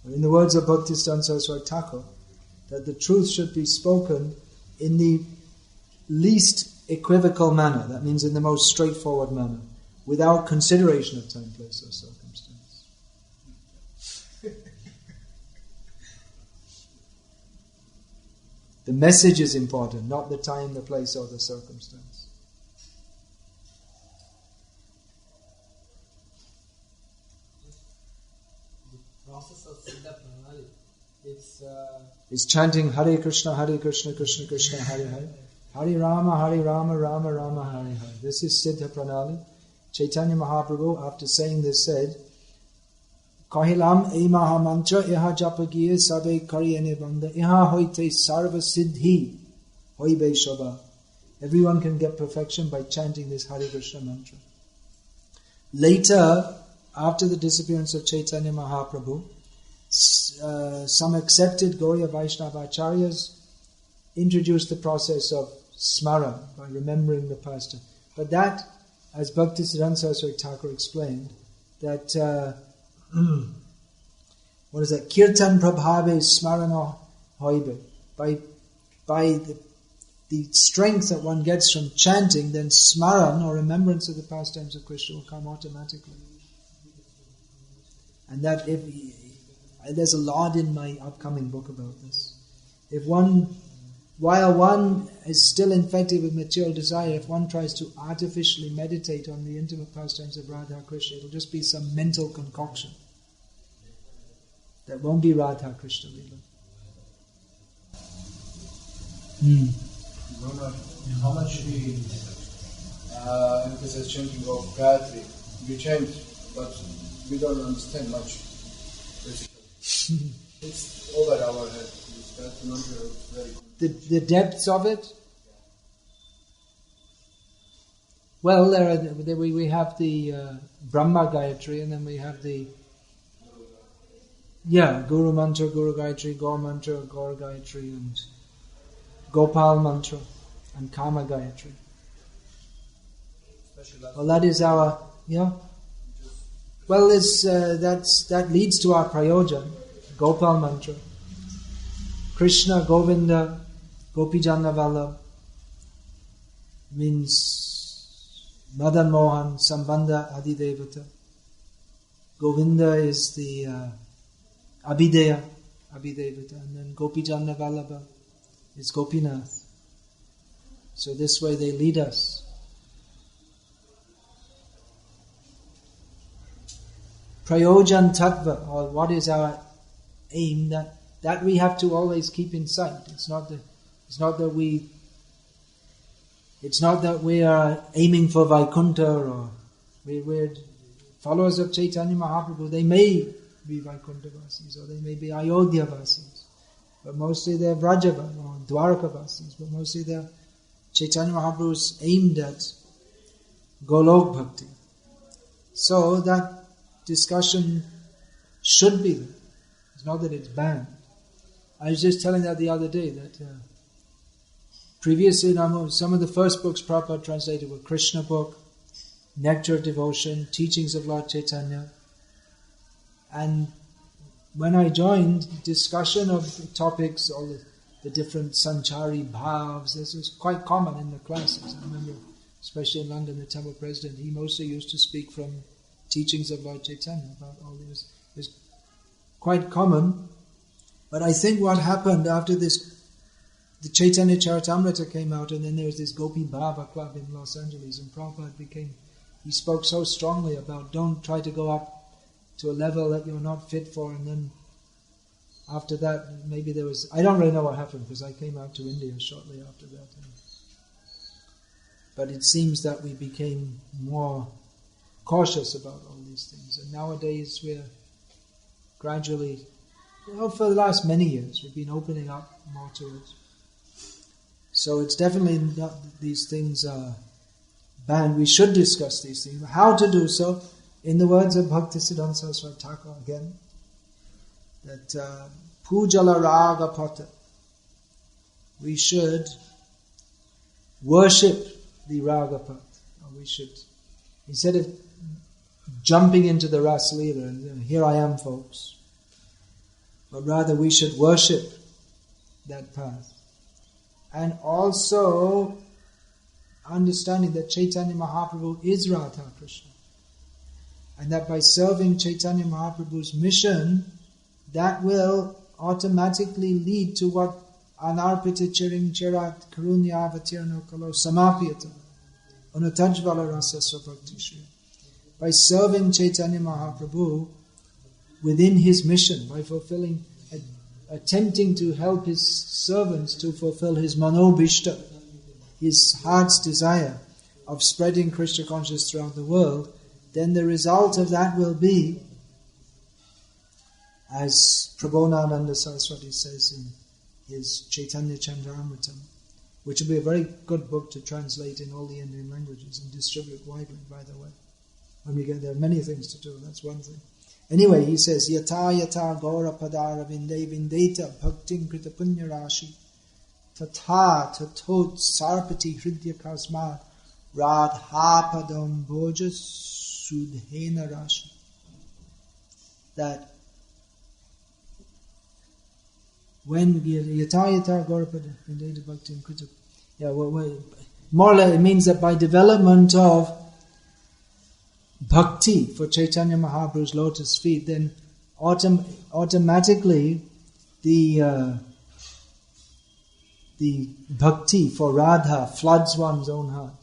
In the words of Bhaktisiddhanta Saraswati Thakur, that the truth should be spoken in the least equivocal manner, that means in the most straightforward manner, without consideration of time, place, or circumstance. The message is important, not the time, the place, or the circumstance. The process of Siddha Pranali, it's chanting Hare Krishna, Krishna Krishna, Hare Hare. Hare Rama, Rama Rama, Hare Hare. This is Siddha Pranali. Chaitanya Mahaprabhu, after saying this, said, Kahilam e mahamantra iha japagiye sabe kariyane banda iha hoite sarva siddhi hoibe shobha. Everyone can get perfection by chanting this Hare Krishna mantra. Later, after the disappearance of Chaitanya Mahaprabhu, some accepted Gauriya Vaishnava Acharyas introduced the process of smara, by remembering the past. But that as Bhaktisiddhanta Saraswati Thakur explained, that what is that? Kirtan prabhave smarana hoibe. By the strength that one gets from chanting, then smaran, or remembrance of the pastimes of Krishna, will come automatically. And that there's a lot in my upcoming book about this. While one is still infected with material desire, if one tries to artificially meditate on the intimate pastimes of Radha Krishna, it'll just be some mental concoction. That won't be Radha Krishna Lila. How much we emphasize chanting of Gayatri? We chant, but we don't understand much, basically. It's over our head. It's Gayatri mantra very good. The depths of it? Well, we have the Brahma Gayatri, and then we have the Guru Mantra, Guru Gayatri, Gaur Mantra, Gaur Gayatri, and Gopal Mantra, and Kama Gayatri. Well, that is our, Well, that leads to our prayojan, Gopal Mantra. Krishna, Govinda, Gopijana Vallabh means Madan Mohan, Sambandha, Adidevata. Govinda is the Abhideya, Abhidevata, and then Gopijana Vallabha is Gopinath. So this way they lead us. Prayojan Tattva, or what is our aim, that we have to always keep in sight. It's not that we are aiming for Vaikuntha, or we're followers of Chaitanya Mahaprabhu. They may be Vaikuntha Vasis, or they may be Ayodhya Vasis, but mostly they're Vrajava or Dwaraka Vasis, but mostly they're Chaitanya Mahaprabhu's aimed at Golok Bhakti. So that discussion should be there. It's not that it's banned. I was just telling that the other day, that previously some of the first books Prabhupada translated were Krishna book, Nectar of Devotion, Teachings of Lord Chaitanya. And when I joined, discussion of topics, all the different sanchari bhavs, this was quite common in the classes. I remember, especially in London, the temple president, he mostly used to speak from Teachings of Lord Chaitanya about all this. It was quite common. But I think what happened after this, the Chaitanya Charitamrita came out, and then there was this Gopi Bhava club in Los Angeles, and Prabhupada he spoke so strongly about don't try to go up to a level that you're not fit for, and then after that, maybe there was, I don't really know what happened, because I came out to India shortly after that. But it seems that we became more cautious about all these things, and nowadays we're gradually, for the last many years, we've been opening up more to it. So it's definitely not that these things are banned. We should discuss these things. How to do so? In the words of Bhaktisiddhanta Saraswati Thakur again, that Pujala Raga Pata, we should worship the Raga Pata. We should, instead of jumping into the Ras Leela and here I am, folks, but rather we should worship that path. And also understanding that Chaitanya Mahaprabhu is Radha Krishna. And that by serving Chaitanya Mahaprabhu's mission, that will automatically lead to what Anarpita Chiring Chirat Karunya Avatirno Kalo Samapyata Unatajvala Rasa Svabhakti Shri. By serving Chaitanya Mahaprabhu within his mission, by attempting to help his servants to fulfill his manobhishta, his heart's desire of spreading Krishna consciousness throughout the world, then the result of that will be, as Prabodhananda Saraswati says in his Chaitanya Chandramritam, which will be a very good book to translate in all the Indian languages and distribute widely, by the way. When we get there, many things to do, that's one thing. Anyway, he says, Yata yata gaura padara vinde vindeta bhaktin krita punya rashi tata tatot sarpati hridya kasma Radhapadam Bhoja Sudhena Rashi. That when Yata Gaurapada Vindeta Bhakti and Krita, more or less it means that by development of bhakti for Chaitanya Mahaprabhu's lotus feet, then automatically the bhakti for Radha floods one's own heart.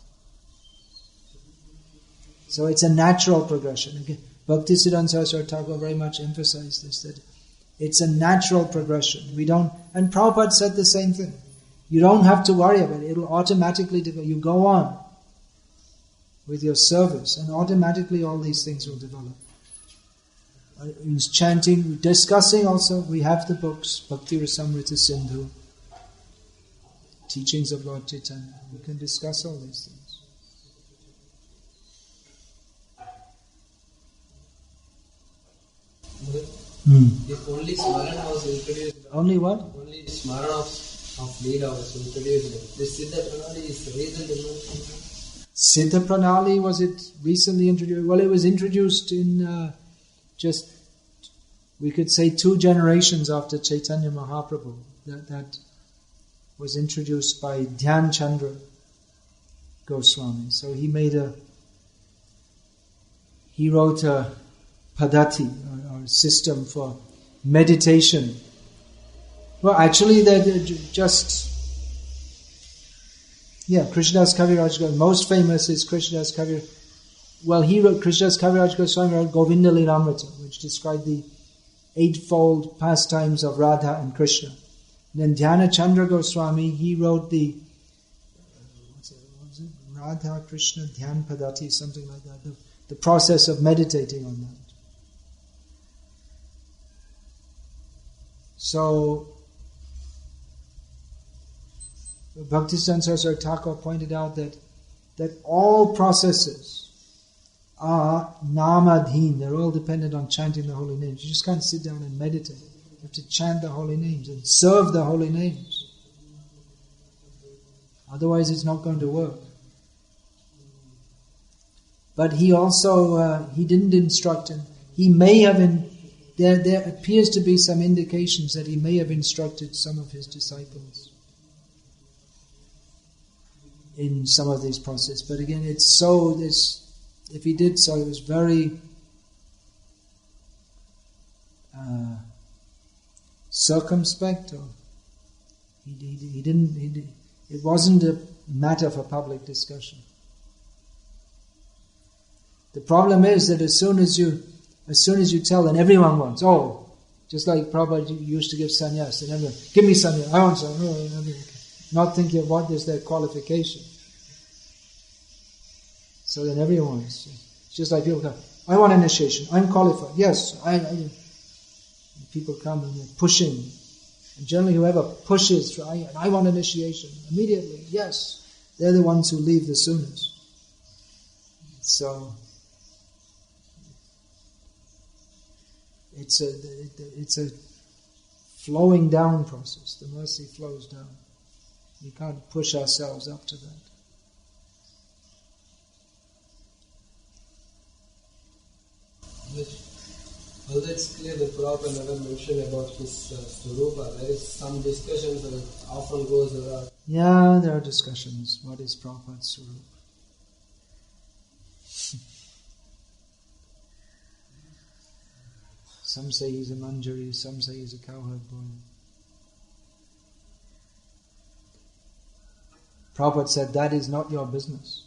So it's a natural progression. Again, Bhaktisiddhanta Saraswati Thakur very much emphasized this, that it's a natural progression. And Prabhupada said the same thing. You don't have to worry about it. It'll automatically develop. You go on with your service and automatically all these things will develop. He's chanting, discussing also. We have the books, Bhakti Rasamrita Sindhu, teachings of Lord Chaitanya. We can discuss all these things. If only Smarana was introduced. Only what? Only Smarana of Leela was introduced. This Siddha Pranali is recently introduced. Siddha Pranali, was it recently introduced? Well, it was introduced in we could say 2 generations after Chaitanya Mahaprabhu. That was introduced by Dhyan Chandra Goswami. So he wrote a padati, or system for meditation. Well, actually, Krishnadas Kaviraj Goswami. Most famous is Krishnadas Kaviraj. Well, he wrote Krishnadas Kaviraj Goswami wrote Govinda Lilamrita, which described the 8-fold pastimes of Radha and Krishna. And then Dhyana Chandra Goswami, he wrote the Radha Krishna Dhyan Padati, something like that. The process of meditating on that. So, Bhaktisiddhanta Saraswati Thakur pointed out that all processes are namadhin. They're all dependent on chanting the holy names. You just can't sit down and meditate. You have to chant the holy names and serve the holy names. Otherwise it's not going to work. But he also, he didn't instruct him. He may have, there appears to be some indications that he may have instructed some of his disciples in some of these processes. But again, if he did so, it was very circumspect, or he didn't. It wasn't a matter for public discussion. The problem is that as soon as you tell, then everyone wants. Oh, just like Prabhupada used to give sannyas, and everyone, give me sannyas, I want sannyas. Not thinking of what is their qualification. So then everyone wants. It's just like people come, I want initiation, I'm qualified. Yes, people come and they're pushing. And generally whoever pushes, I want initiation, immediately, yes, they're the ones who leave the soonest. So, it's a flowing down process. The mercy flows down. We can't push ourselves up to that. Although it's clear that Prabhupada never mentioned about his Swarupa, there is some discussion that often goes around. Yeah, there are discussions. What is Prabhupada's Swarupa? Some say he's a manjari, some say he's a cowherd boy. Prabhupada said, that is not your business.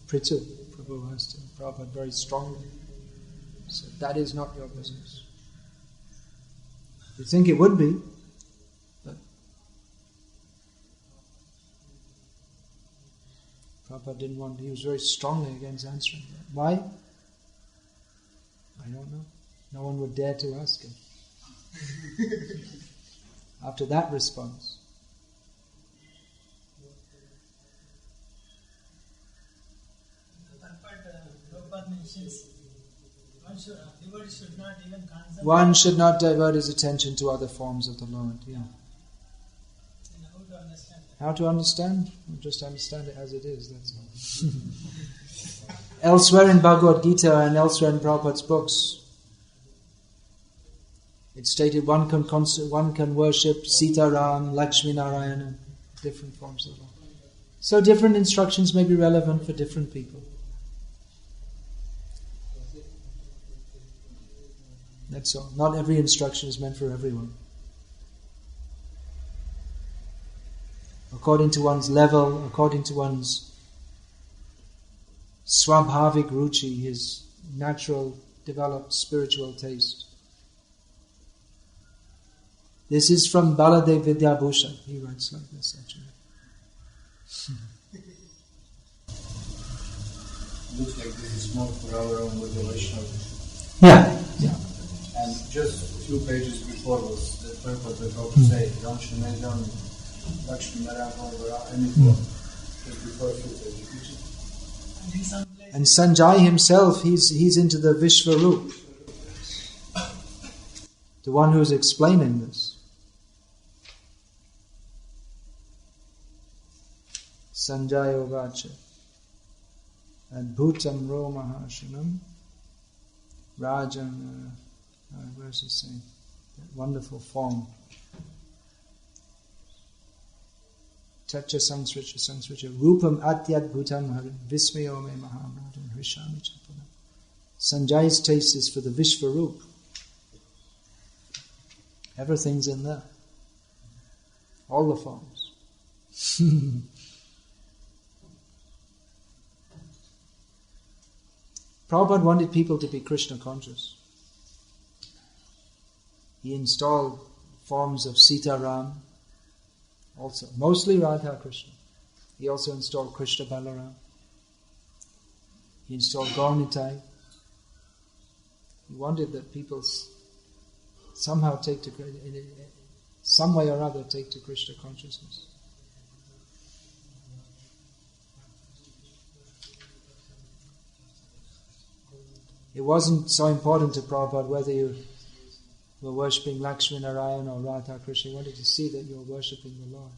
Prithu, Prabhu asked him, Prabhupada very strongly said, that is not your business. You think it would be, but Prabhupada didn't want, he was very strongly against answering that. Why? I don't know. No one would dare to ask him. After that response. Prabhupada mentions one should not divert his attention to other forms of the Lord. Yeah. How to understand? Well, just understand it as it is, that's all. Elsewhere in Bhagavad-gita and elsewhere in Prabhupada's books, it's stated one can worship Sita Ram, Lakshmi Narayana, different forms of Lord. So different instructions may be relevant for different people. That's all. Not every instruction is meant for everyone. According to one's level, according to one's swabhavik ruchi, his natural developed spiritual taste. This is from Baladev Vidyabhushan. He writes like this actually. Looks like this is more for our own liberation. Yeah. And just a few pages before was the purport of how to say Ramshan Medan, Lakshmi Narayana, anything. Just before a few pages. And Sanjay himself, he's into the Vishvarup. The one who's explaining this. Sanjay Ovacha. Adbhutam Romahashanam Rajan, where's he saying? That wonderful form. Tacha Sansricha Rupam Atyadbhutam Harim Vismayo Me Mahamrajan Hrishami Chapanam. Sanjay's taste is for the Vishvarup. Everything's in there. All the forms. Prabhupada wanted people to be Krishna conscious. He installed forms of Sita Ram, also mostly Radha Krishna. He also installed Krishna Balaram. He installed Gaunitai. He wanted that people somehow take to, in some way or other, take to Krishna consciousness. It wasn't so important to Prabhupada whether you were worshipping Lakshmi Narayana or Radha Krishna. He wanted to see that you were worshipping the Lord.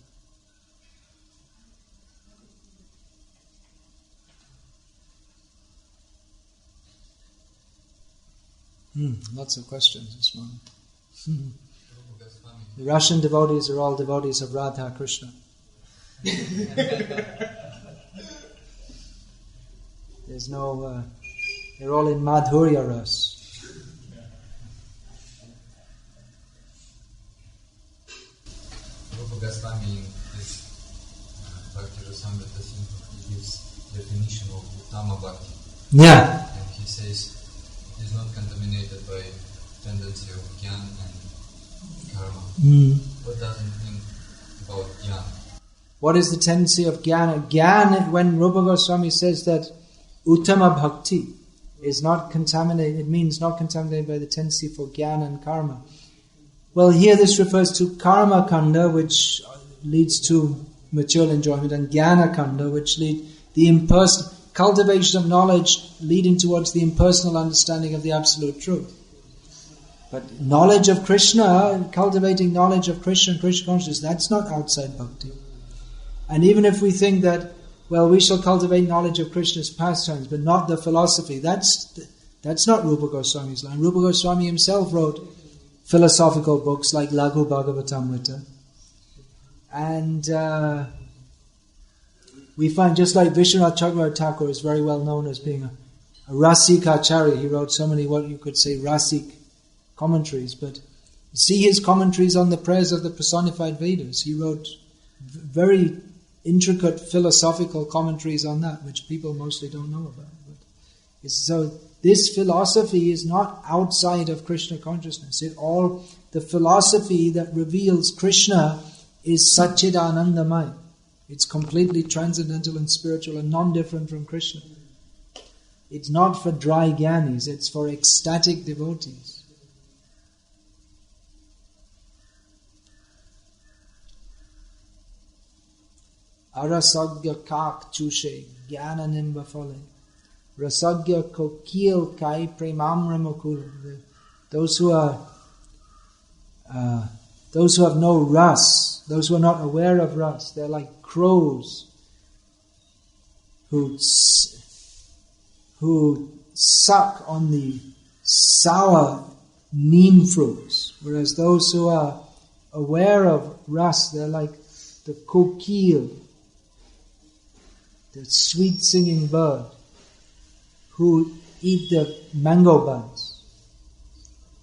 Lots of questions this morning. The Russian devotees are all devotees of Radha Krishna. There's no... they're all in Madhurya Ras. Swami in his Bhakti Rasamrita he gives definition of Uttama Bhakti. Yeah. And he says it is not contaminated by tendency of jnana and karma. What does it mean about jnana? What is the tendency of jnana? Jnana, when Rupa Goswami says that Uttama Bhakti is not contaminated, it means not contaminated by the tendency for jnana and karma. Well, here this refers to karma kanda, which leads to material enjoyment, and jnana kanda, which lead the impersonal cultivation of knowledge leading towards the impersonal understanding of the absolute truth. But knowledge of Krishna, cultivating knowledge of Krishna and Krishna consciousness, that's not outside bhakti. And even if we think that, well, we shall cultivate knowledge of Krishna's pastimes, but not the philosophy, that's not Rupa Goswami's line. Rupa Goswami himself wrote philosophical books like Laghu Bhagavatamrita. And we find, just like Vishwanath Chakravarti Thakur is very well known as being a Rasikacharya. He wrote so many, what you could say, Rasik commentaries. But you see his commentaries on the prayers of the personified Vedas. He wrote very intricate philosophical commentaries on that, which people mostly don't know about. But so this philosophy is not outside of Krishna consciousness. The philosophy that reveals Krishna is Satchidanandamaya. It's completely transcendental and spiritual and non-different from Krishna. It's not for dry jnanis, it's for ecstatic devotees. Arasagya kak chushe jnana nimba phale. Rasagya kokil kai premamra mukul. Those those who have no ras, those who are not aware of ras, they're like crows who suck on the sour neem fruits, whereas those who are aware of ras, they're like the kokil, the sweet singing bird, who eat the mango buds.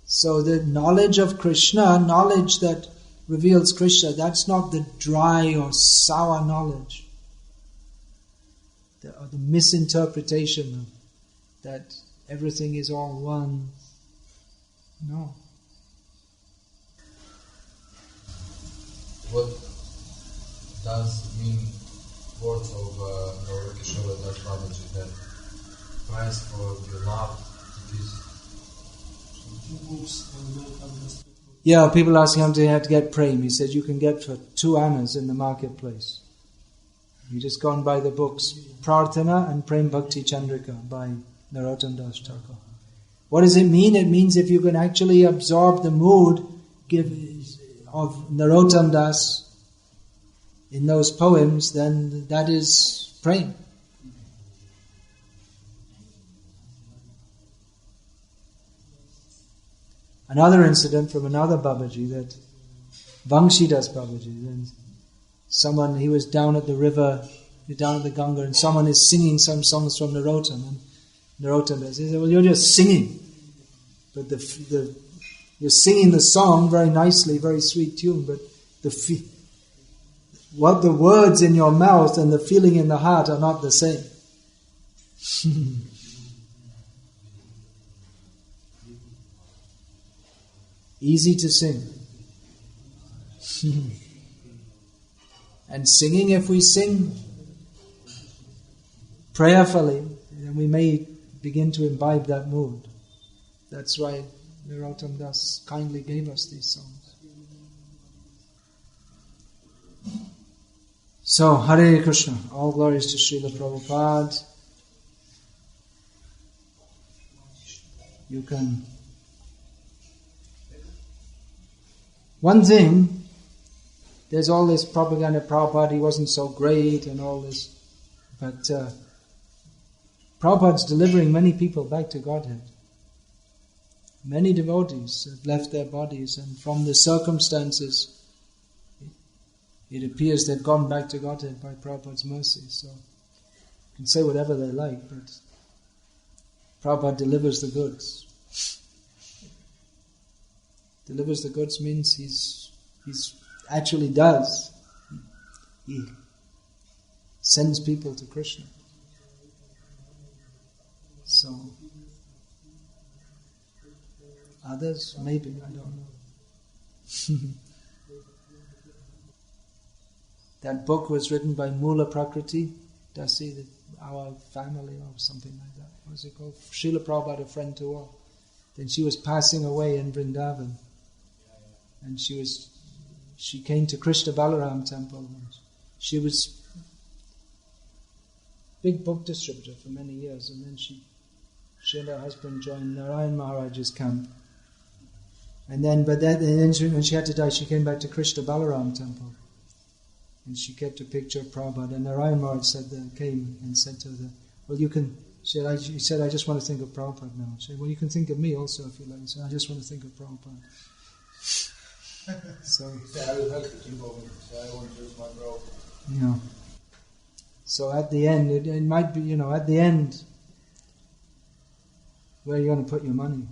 So the knowledge of Krishna, knowledge that reveals Krishna, that's not the dry or sour knowledge, or the misinterpretation of that everything is all one. No. What does mean words of Gaura Kishore Das Babaji, that price for the love it is? Yeah, people ask him to have to get prem. He says you can get for 2 annas in the marketplace. You just go and buy the books Prarthana and Prem Bhakti Chandrika by Narottam Das Thakur. What does it mean? It means if you can actually absorb the mood of Narottam Das in those poems, then that is prem. Another incident from another Babaji, that Vangshidas Babaji, then someone, he was down at the river, down at the Ganga, and someone is singing some songs from Narottam, and Narottam Das, he said, well, you're just singing, but you're singing the song very nicely, very sweet tune, but what the words in your mouth and the feeling in the heart are not the same. Easy to sing. And singing, if we sing prayerfully, then we may begin to imbibe that mood. That's why Narottam Das kindly gave us these songs. So, Hare Krishna. All glories to Srila Prabhupada. You can... One thing, there's all this propaganda, Prabhupada, he wasn't so great and all this, but Prabhupada's delivering many people back to Godhead. Many devotees have left their bodies, and from the circumstances, it appears they've gone back to Godhead by Prabhupada's mercy. So, you can say whatever they like, but Prabhupada delivers the goods. Delivers the goods means he's actually does. He sends people to Krishna. So, others, maybe, I don't know. That book was written by Mula Prakriti Dasi, our family or something like that. What was it called? Srila Prabhupada, a friend to all. Then she was passing away in Vrindavan. And she came to Krishna Balaram temple. She was big book distributor for many years, and then she and her husband joined Narayan Maharaj's camp. And then when she had to die, she came back to Krishna Balaram temple. And she kept a picture of Prabhupada. And Narayan Maharaj came and said to her, well, you can... She said, I just want to think of Prabhupada now. She said, well, you can think of me also if you like. She said, I just want to think of Prabhupada. So, I will help you keep going. So I won't lose my bro. Yeah. So at the end, it might be, at the end, where are you going to put your money?